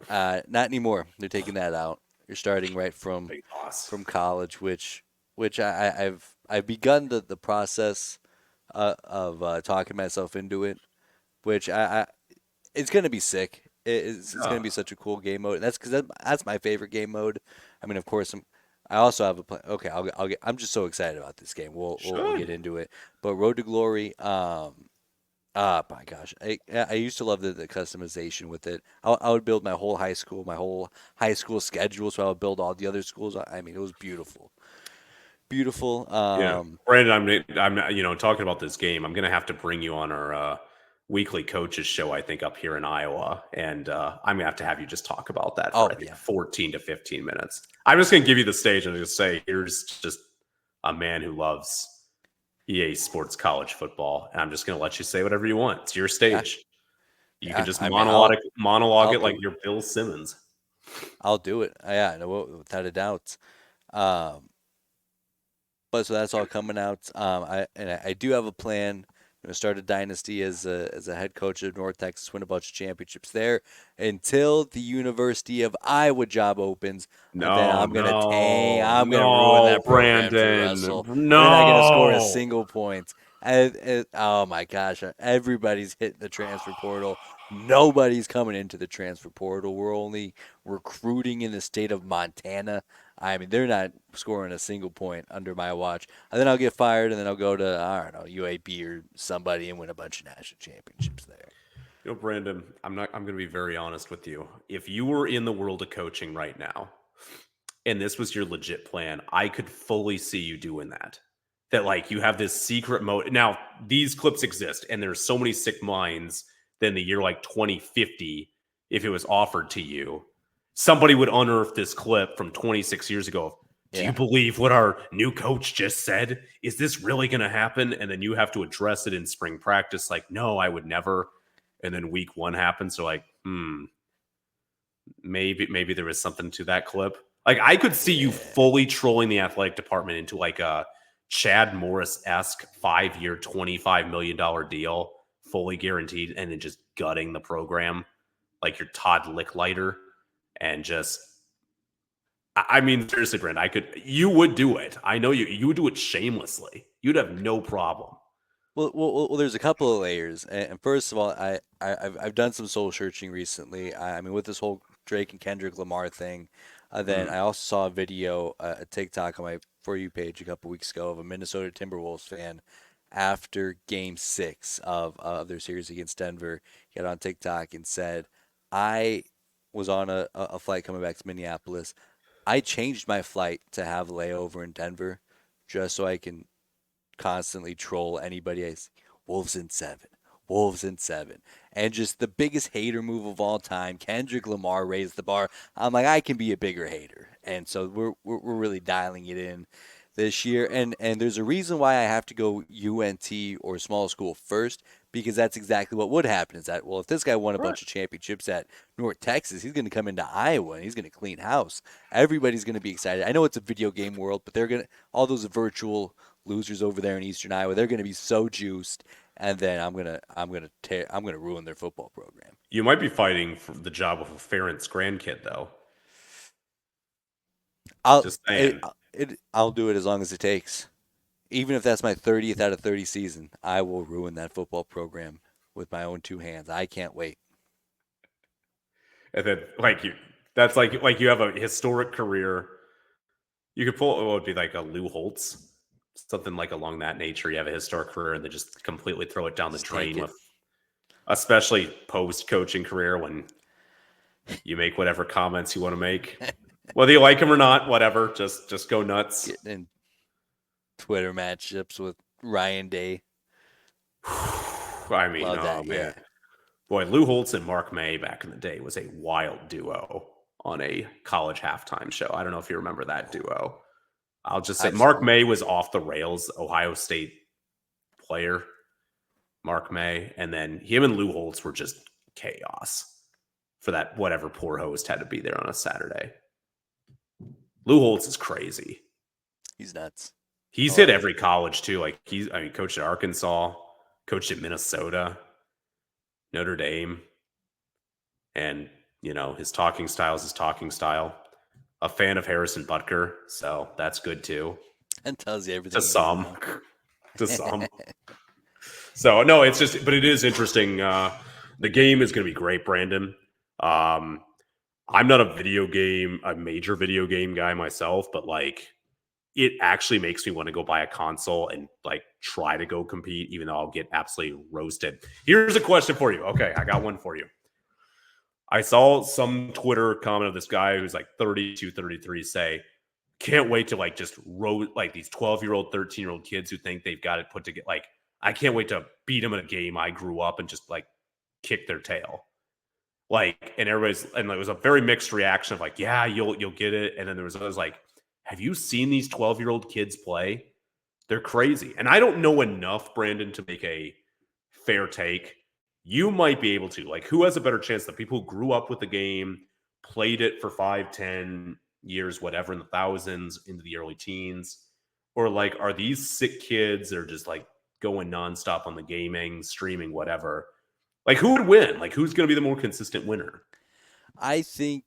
Yep. Not anymore. They're taking that out. You're starting right Big loss. from college, which I've begun the process of talking myself into it. Which it's gonna be sick. It's Yeah. gonna be such a cool game mode. That's because that's my favorite game mode. I mean, of course, I also have a plan. Okay, I'll get. I'm just so excited about this game. We'll get Should. into it. But Road to Glory. My gosh, I used to love the customization with it. I would build my whole high school schedule. So I would build all the other schools. I mean, it was beautiful, beautiful. Yeah. Brandon, I'm not, talking about this game. I'm gonna have to bring you on our weekly coaches show, I think, up here in Iowa. And I'm gonna have you just talk about that for Oh I think yeah, 14 to 15 minutes. I'm just gonna give you the stage and just say, here's just a man who loves EA Sports college football. And I'm just gonna let you say whatever you want. It's your yeah, stage. You can yeah. just I mean, monologue I'll it like do it. you're Bill Simmons. I'll do it. Yeah, no, without a doubt. Um, but so that's all coming out. I do have a plan. I'm gonna start a dynasty as a head coach of North Texas, win a bunch of championships there until the University of Iowa job opens. And then No, I'm gonna ruin that program for you, Brandon. Russell. They're not gonna score a No. single point. Oh my gosh, everybody's hitting the transfer portal. Nobody's coming into the transfer portal. We're only recruiting in the state of Montana. I mean, they're not scoring a single point under my watch. And then I'll get fired, and then I'll go to, I don't know, UAB or somebody and win a bunch of national championships there. Brandon, I'm going to be very honest with you. If you were in the world of coaching right now and this was your legit plan, I could fully see you doing that. That like you have this secret mode. Now, these clips exist and there's so many sick minds than the year like 2050 if it was offered to you. Somebody would unearth this clip from 26 years ago. Do you Yeah. believe what our new coach just said? Is this really going to happen? And then you have to address it in spring practice like, "No, I would never." And then week 1 happens, so like, maybe there was something to that clip. Like I could see you Yeah. fully trolling the athletic department into like a Chad Morris-esque 5-year, $25 million deal, fully guaranteed, and then just gutting the program like your Todd Licklider and just I mean, seriously, Brent, you would do it. I know you would do it shamelessly. You'd have no problem. Well, there's a couple of layers. And first of all, I've done some soul searching recently. I mean, with this whole Drake and Kendrick Lamar thing. Then Mm. I also saw a video, a TikTok on my For You page a couple weeks ago of a Minnesota Timberwolves fan after Game 6 of their series against Denver. He got on TikTok and said, "I was on a flight coming back to Minneapolis. I changed my flight to have a layover in Denver just so I can constantly troll anybody I see. Wolves in seven. Wolves in seven. And just the biggest hater move of all time. Kendrick Lamar raised the bar. I'm like, I can be a bigger hater. And so we're really dialing it in this year. And there's a reason why I have to go UNT or small school first, because that's exactly what would happen is that, well, if this guy won a Right. bunch of championships at North Texas, he's going to come into Iowa and he's going to clean house. Everybody's going to be excited. I know it's a video game world, but they're going to, all those virtual losers over there in Eastern Iowa, they're going to be so juiced, and then I'm gonna ruin their football program. You might be fighting for the job of a Ferentz grandkid, though. I'll Just saying. I'll do it as long as it takes. Even if that's my 30th out of 30 season, I will ruin that football program with my own two hands. I can't wait. And then, like you, that's like you have a historic career. You could pull what would be like a Lou Holtz, something like along that nature. You have a historic career, and then just completely throw it down the Just take drain it. with, especially post coaching career when you make whatever comments you want to make, whether you like them or not. Whatever, just go nuts. Getting in Twitter matchups with Ryan Day. I mean, Love oh that. man, Yeah. boy, Lou Holtz and Mark May back in the day was a wild duo on a college halftime show. I don't know if you remember that duo. I'll just say I've Mark seen May was off the rails, Ohio State player, Mark May, and then him and Lou Holtz were just chaos for that whatever poor host had to be there on a Saturday. Lou Holtz is crazy. he's nuts. I He's hit love it. every college too. Like I mean, coached at Arkansas, coached at Minnesota, Notre Dame, and his talking style is his talking style. A fan of Harrison Butker, so that's good too. And tells you To everything you need to some, know. to some. So no, it's just, but it is interesting. The game is going to be great, Brandon. Um, I'm not a major video game guy myself, but like, it actually makes me want to go buy a console and like try to go compete, even though I'll get absolutely roasted. Here's a question for you. Okay, I got one for you. I saw some Twitter comment of this guy who's like 32, 33 say, can't wait to like just like these 12-year-old, 13-year-old kids who think they've got it put together. Like, I can't wait to beat them in a game I grew up and just like kick their tail. Like, and it was a very mixed reaction of like, yeah, you'll get it. And then there was others like, have you seen these 12-year-old kids play? They're crazy. And I don't know enough, Brandon, to make a fair take. You might be able to. Like, who has a better chance? The people who grew up with the game, played it for 5, 10 years, whatever, in the thousands, into the early teens? Or like, are these sick kids that are just like going nonstop on the gaming, streaming, whatever? Like, who would win? Like, who's going to be the more consistent winner? I think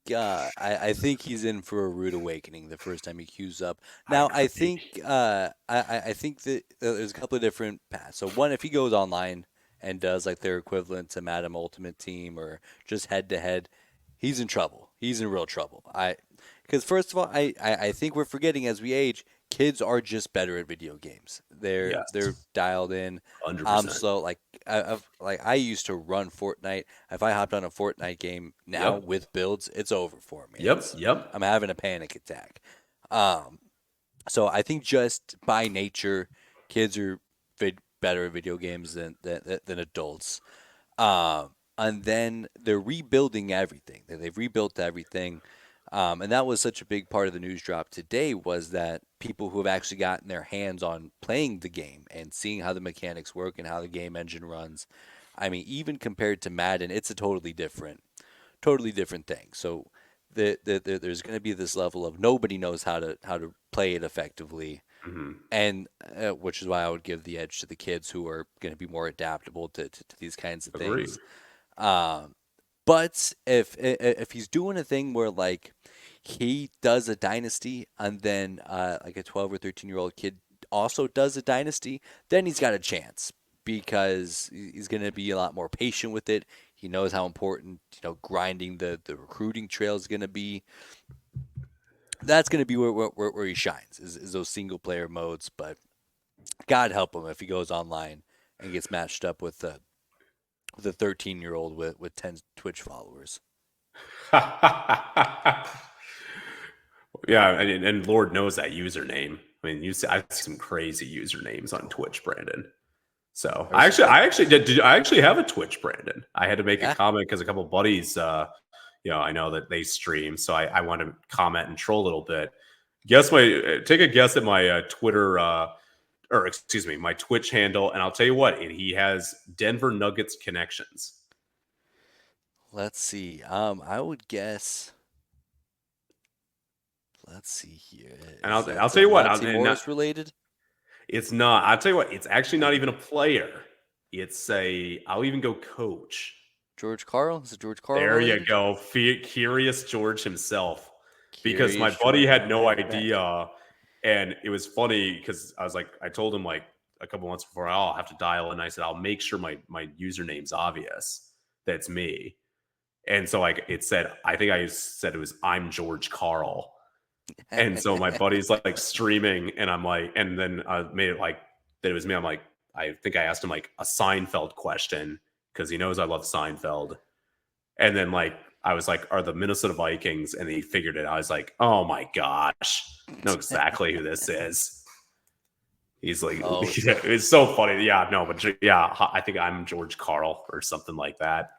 he's in for a rude awakening the first time he queues up. I Now I agree. think I think that there's a couple of different paths. So one, if he goes online and does like their equivalent to Madam Ultimate Team or just head to head, he's in trouble. He's in real trouble. Because first of all, I think we're forgetting as we age, kids are just better at video games. They're Yes. dialed in. I'm 100%. slow. I used to run Fortnite. If I hopped on a Fortnite game now Yep. with builds, it's over for me. Yep. It's Yep. I'm having a panic attack. Um, so I think just by nature, kids are better at video games than adults. And then they're rebuilding everything. They've rebuilt everything. And that was such a big part of the news drop today was that people who have actually gotten their hands on playing the game and seeing how the mechanics work and how the game engine runs. I mean, even compared to Madden, it's a totally different thing. So there's going to be this level of nobody knows how to play it effectively, Hmm. and which is why I would give the edge to the kids who are going to be more adaptable to these kinds of Agree. things. Um, but if he's doing a thing where like he does a dynasty and then like a 12 or 13-year-old kid also does a dynasty, then he's got a chance because he's going to be a lot more patient with it. He knows how important grinding the recruiting trail is going to be. That's going to be where he shines is those single player modes. But God help him if he goes online and gets matched up with a 13-year-old with 10 Twitch followers. Yeah, and Lord knows that username. I mean, I see some crazy usernames on Twitch, Brandon. So Ever since I actually did. I actually have a Twitch, Brandon. I had to make a yeah, comment because a couple of buddies, I know that they stream, so I want to comment and troll a little bit. Take a guess at my Twitter, or excuse me, my Twitch handle, and I'll tell you what, he has Denver Nuggets connections. let's see. I would guess. Let's see here. And Is I'll that tell you what, Monty Morris related? it's not. I'll tell you what, it's actually not Okay. even a player. I'll even go coach. George Carl? Is it George Carl There you related? go. Curious George himself. Because my Curious buddy George. had I'm no writing it back. idea. And it was funny because I told him like a couple months before, oh, I'll have to dial in. I said, I'll make sure my username's obvious. That's me. And so like it said, I think I said it was I'm George Carl. And so my buddy's like streaming, and I'm like, and then I made it like that it was me. I'm like, I think I asked him like a Seinfeld question because he knows I love Seinfeld. And then like I was like, are the Minnesota Vikings? And he figured it out. I was like, oh my gosh, know exactly who this is. He's like, Oh, it's so funny. Yeah, no, but yeah, I think I'm George Carl or something like that.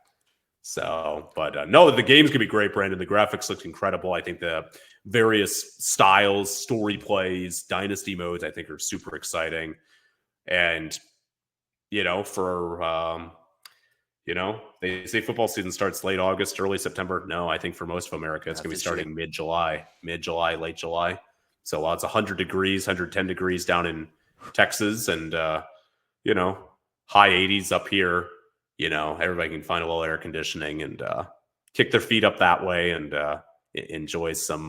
So, but no, the game's gonna be great, Brandon. The graphics look incredible. I think the various styles, story plays, dynasty modes, I think are super exciting. And for they say football season starts late August, early September. No, I think for most of America, it's not gonna be this year. starting mid July, late July. So it's 100 degrees, 110 degrees down in Texas, and you know, high 80s up here. Everybody can find a little air conditioning and kick their feet up that way and enjoy some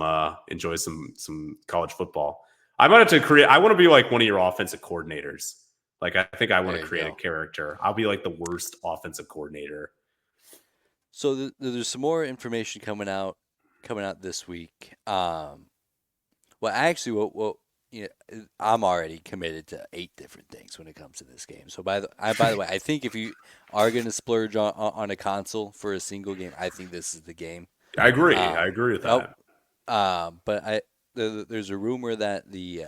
college football. I might have to create. I want to be like one of your offensive coordinators. Like I think I want There to you create a go. character. I'll be like the worst offensive coordinator. So there's some more information coming out this week. Well, actually, I'm already committed to 8 different things when it comes to this game. So by the way, I think if you are going to splurge on a console for a single game, I think this is the game. I agree. I Um, agree with oh, that. but there's a rumor that the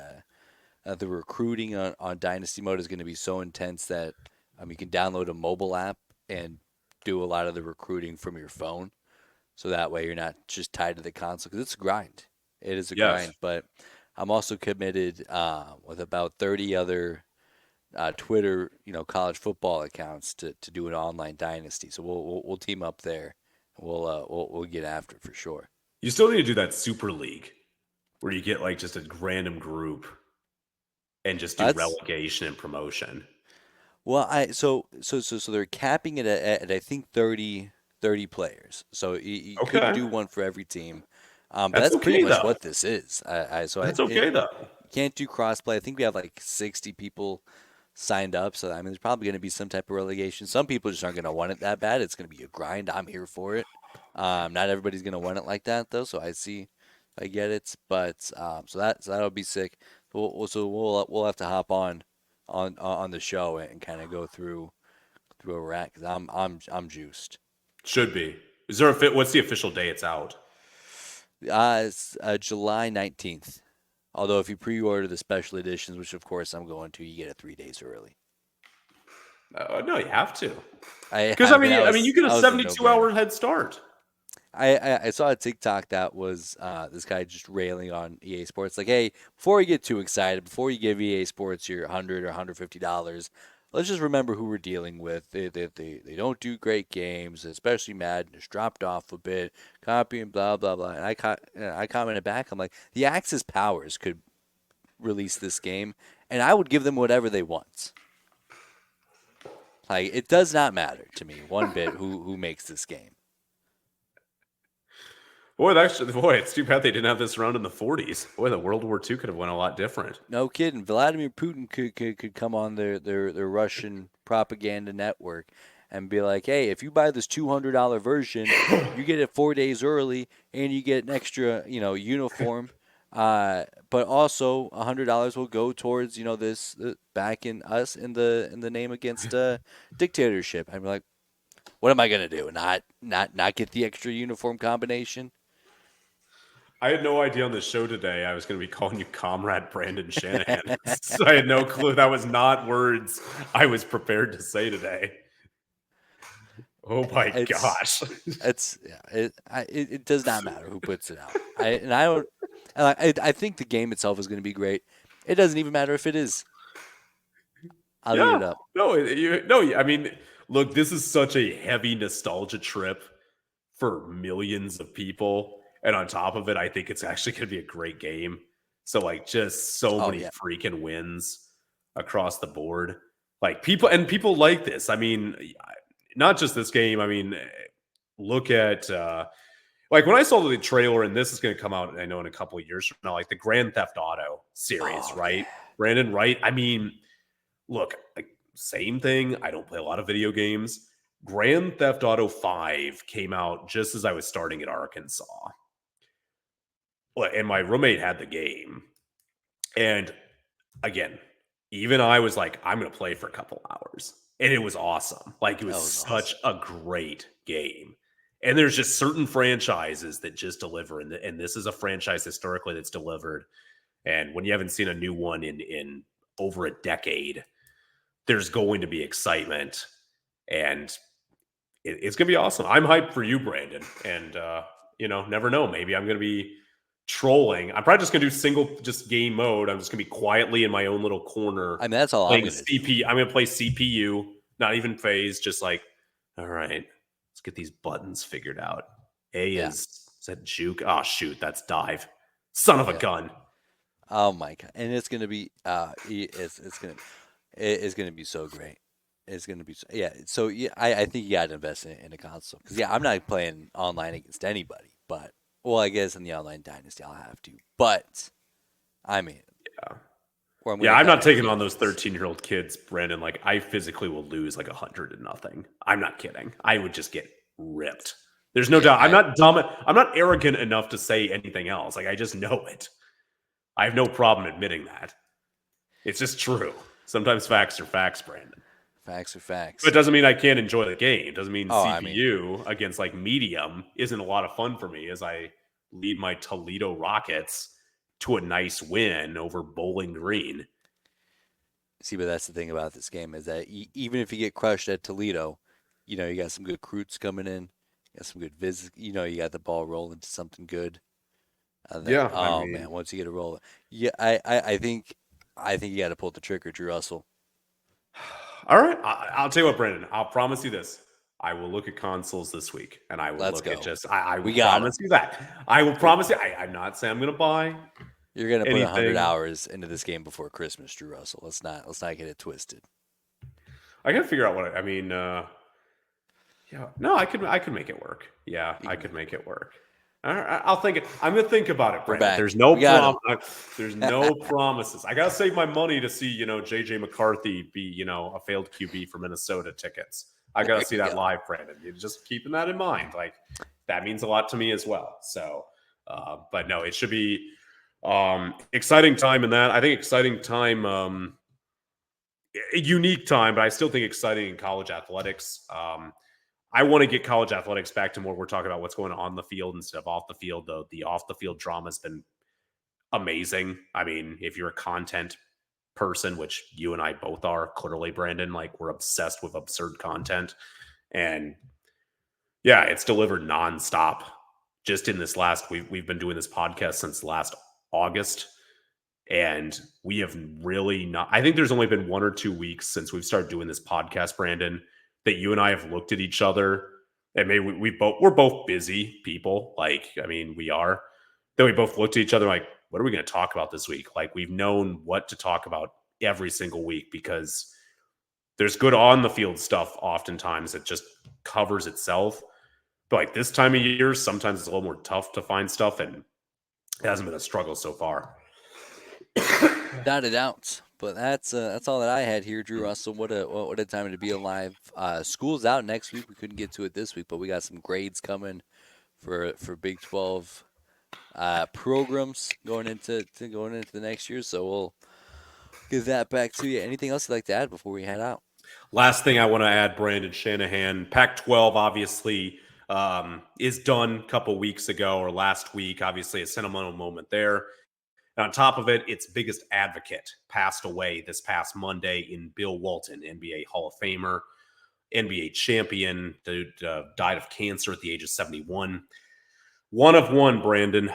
recruiting on Dynasty Mode is going to be so intense that you can download a mobile app and do a lot of the recruiting from your phone. So that way you're not just tied to the console because it's a grind. It is a Yes, grind, but I'm also committed with about 30 other Twitter, college football accounts to do an online dynasty. So we'll team up there. We'll get after it for sure. you still need to do that super league where you get like just a random group and just do That's relegation and promotion. well, so they're capping it at I think 30 players. So you could Okay, do one for every team. But that's that's pretty okay much though. what this is. That's okay though. You can't do crossplay. I think we have like 60 people signed up. So I mean, there's probably going to be some type of relegation. Some people just aren't going to want it that bad. It's going to be a grind. I'm here for it. Not everybody's going to want it like that though. So I get it. But so that'll be sick. We'll have to hop on the show and kind of go through where we're at because I'm juiced. Should be. Is there a fit? What's the official day it's out? It's July 19th. Although if you pre-order the special editions, which of course I'm going to, you get it 3 days early. No, you have to. I Because I mean you get a I was a 72-hour no-brainer. head start. I saw a TikTok that was this guy just railing on EA Sports, like, hey, before you get too excited, before you give EA Sports your $100 or $150, let's just remember who we're dealing with. They don't do great games, especially Madden. Just dropped off a bit, copying blah blah blah. And I commented back, I'm like, the Axis Powers could release this game, and I would give them whatever they want. Like it does not matter to me one bit who makes this game. Boy, it's too bad they didn't have this around in the 40s. Boy, the World War II could have went a lot different. No kidding. Vladimir Putin could come on their Russian propaganda network and be like, hey, if you buy this $200 version, you get it 4 days early, and you get an extra, uniform. But also $100 will go towards, this back in us in the name against dictatorship. I'm like, what am I gonna do? Not get the extra uniform combination? I had no idea on the show today I was going to be calling you Comrade Brandon Shanahan. So I had no clue. That was not words I was prepared to say today. Oh my it's gosh. it's yeah, it does not matter who puts it out. I don't. I think the game itself is going to be great. It doesn't even matter if it is. I'll eat Yeah. it up. No, no, I mean, look, this is such a heavy nostalgia trip for millions of people. And on top of it, I think it's actually going to be a great game. So, like, just so Oh many yeah. freaking wins across the board. Like, people like this. I mean, not just this game. I mean, look at, like, when I saw the trailer, and this is going to come out, I know, in a couple of years from now, like the Grand Theft Auto series, Oh right? yeah. Brandon, right? I mean, look, like, same thing. I don't play a lot of video games. Grand Theft Auto 5 came out just as I was starting at Arkansas. And my roommate had the game. And again, even I was like, I'm going to play for a couple hours. And it was awesome. Like, it was That was awesome. such a great game. And there's just certain franchises that just deliver. And this is a franchise historically that's delivered. And when you haven't seen a new one in over a decade, there's going to be excitement. And it's going to be awesome. I'm hyped for you, Brandon. And, never know. Maybe I'm going to be trolling. I'm probably just going to do just game mode. I'm just going to be quietly in my own little corner I mean, that's all I'm playing gonna do. CP. I'm going to play CPU, not even phase, just like, all right, let's get these buttons figured out. A Yeah. is that juke? Oh, shoot. That's dive. Son of a Yeah. gun. Oh my god. And it's gonna be it's gonna be so great. It's gonna be yeah. So yeah, I think you gotta invest in a console because yeah, I'm not playing online against anybody. But well, I guess in the online dynasty I'll have to. But I mean, Yeah. or I'm Yeah, gonna I'm bet not on taking on those kids. 13-year-old kids, Brandon. Like, I physically will lose like 100 to nothing. I'm not kidding. I would just get ripped. There's no Yeah, doubt. I'm not dumb. I'm not arrogant enough to say anything else. Like, I just know it. I have no problem admitting that. It's just true. Sometimes facts are facts, Brandon. facts are But it facts. doesn't mean I can't enjoy the game. It doesn't mean Oh, I mean, CPU against like medium isn't a lot of fun for me as I lead my Toledo Rockets to a nice win over Bowling Green. see, but that's the thing about this game is that even if you get crushed at Toledo, you got some good recruits coming in, you got some good visits, you got the ball rolling to something good. And then, Yeah, I oh mean, man, once you get a roll, yeah, I think you got to pull the trigger, Drew Russell. all right. I'll tell you what, Brandon. I'll promise you this. I will look at consoles this week, and I will Let's look at go. just. I will We got promise him. you that. I will We, promise you. I'm not saying I'm going to buy you're gonna put 100 anything. hours into this game before Christmas, Drew Russell. Let's not get it twisted. I got to figure out what I mean. Yeah, no, I could make it work. Yeah, You I can could make it make it work. work. All right, I'll think it. I'm gonna think about it, We're Brandon. back. We got him. There's no promises. I gotta save my money to see JJ McCarthy be a failed QB for Minnesota tickets. I gotta There see you that go. live, Brandon. You're just keeping that in mind. Like, that means a lot to me as well. So, but no, it should be exciting time in that. I think exciting time. A unique time, but I still think exciting in college athletics. I want to get college athletics back to more. We're talking about what's going on the field instead of off the field. Though the off the field drama has been amazing. I mean, if you're a content person, which you and I both are, clearly, Brandon, like, we're obsessed with absurd content, and yeah, it's delivered nonstop. Just in this last, we've been doing this podcast since last August, and we have really not. I think there's only been 1 or 2 weeks since we've started doing this podcast, Brandon, that you and I have looked at each other, and maybe we're both busy people. Like, I mean, we are. Then we both looked at each other like, what are we going to talk about this week? Like, we've known what to talk about every single week because there's good on the field stuff oftentimes that just covers itself. But like this time of year, sometimes it's a little more tough to find stuff, and it hasn't been a struggle so far. Without a doubt. But that's all that I had here, Drew Russell. What a time to be alive. School's out next week. We couldn't get to it this week, but we got some grades coming for Big 12 programs going into the next year. So we'll give that back to you. Anything else you'd like to add before we head out? Last thing I want to add, Brandon Shanahan, Pac-12 obviously is done a couple weeks ago or last week. Obviously, a sentimental moment there. And on top of it, its biggest advocate passed away this past Monday in Bill Walton, NBA Hall of Famer, NBA champion, dude, died of cancer at the age of 71. One of one, Brandon.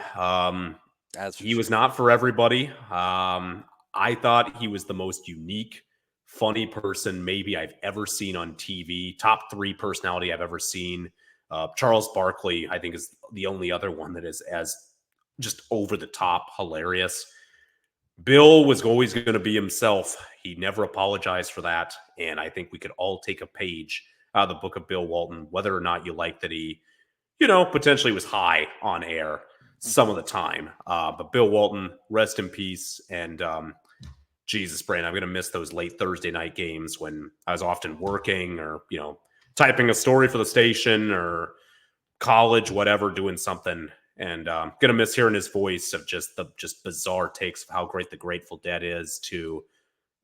That's for He was sure. not for everybody. I thought he was the most unique, funny person maybe I've ever seen on TV. Top three personality I've ever seen. Charles Barkley, I think, is the only other one that is as just over the top hilarious. Bill was always going to be himself. He never apologized for that. And I think we could all take a page out of the book of Bill Walton, whether or not you like that he, potentially was high on air some of the time. But Bill Walton, rest in peace. And Jesus, Brandon, I'm going to miss those late Thursday night games when I was often working or, typing a story for the station or college, whatever, doing something. And going to miss hearing his voice of just the bizarre takes of how great the Grateful Dead is to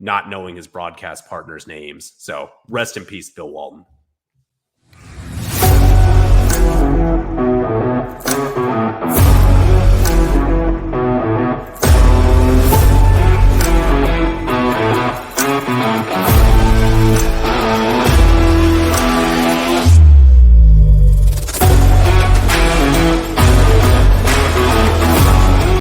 not knowing his broadcast partners' names. So rest in peace, Bill Walton.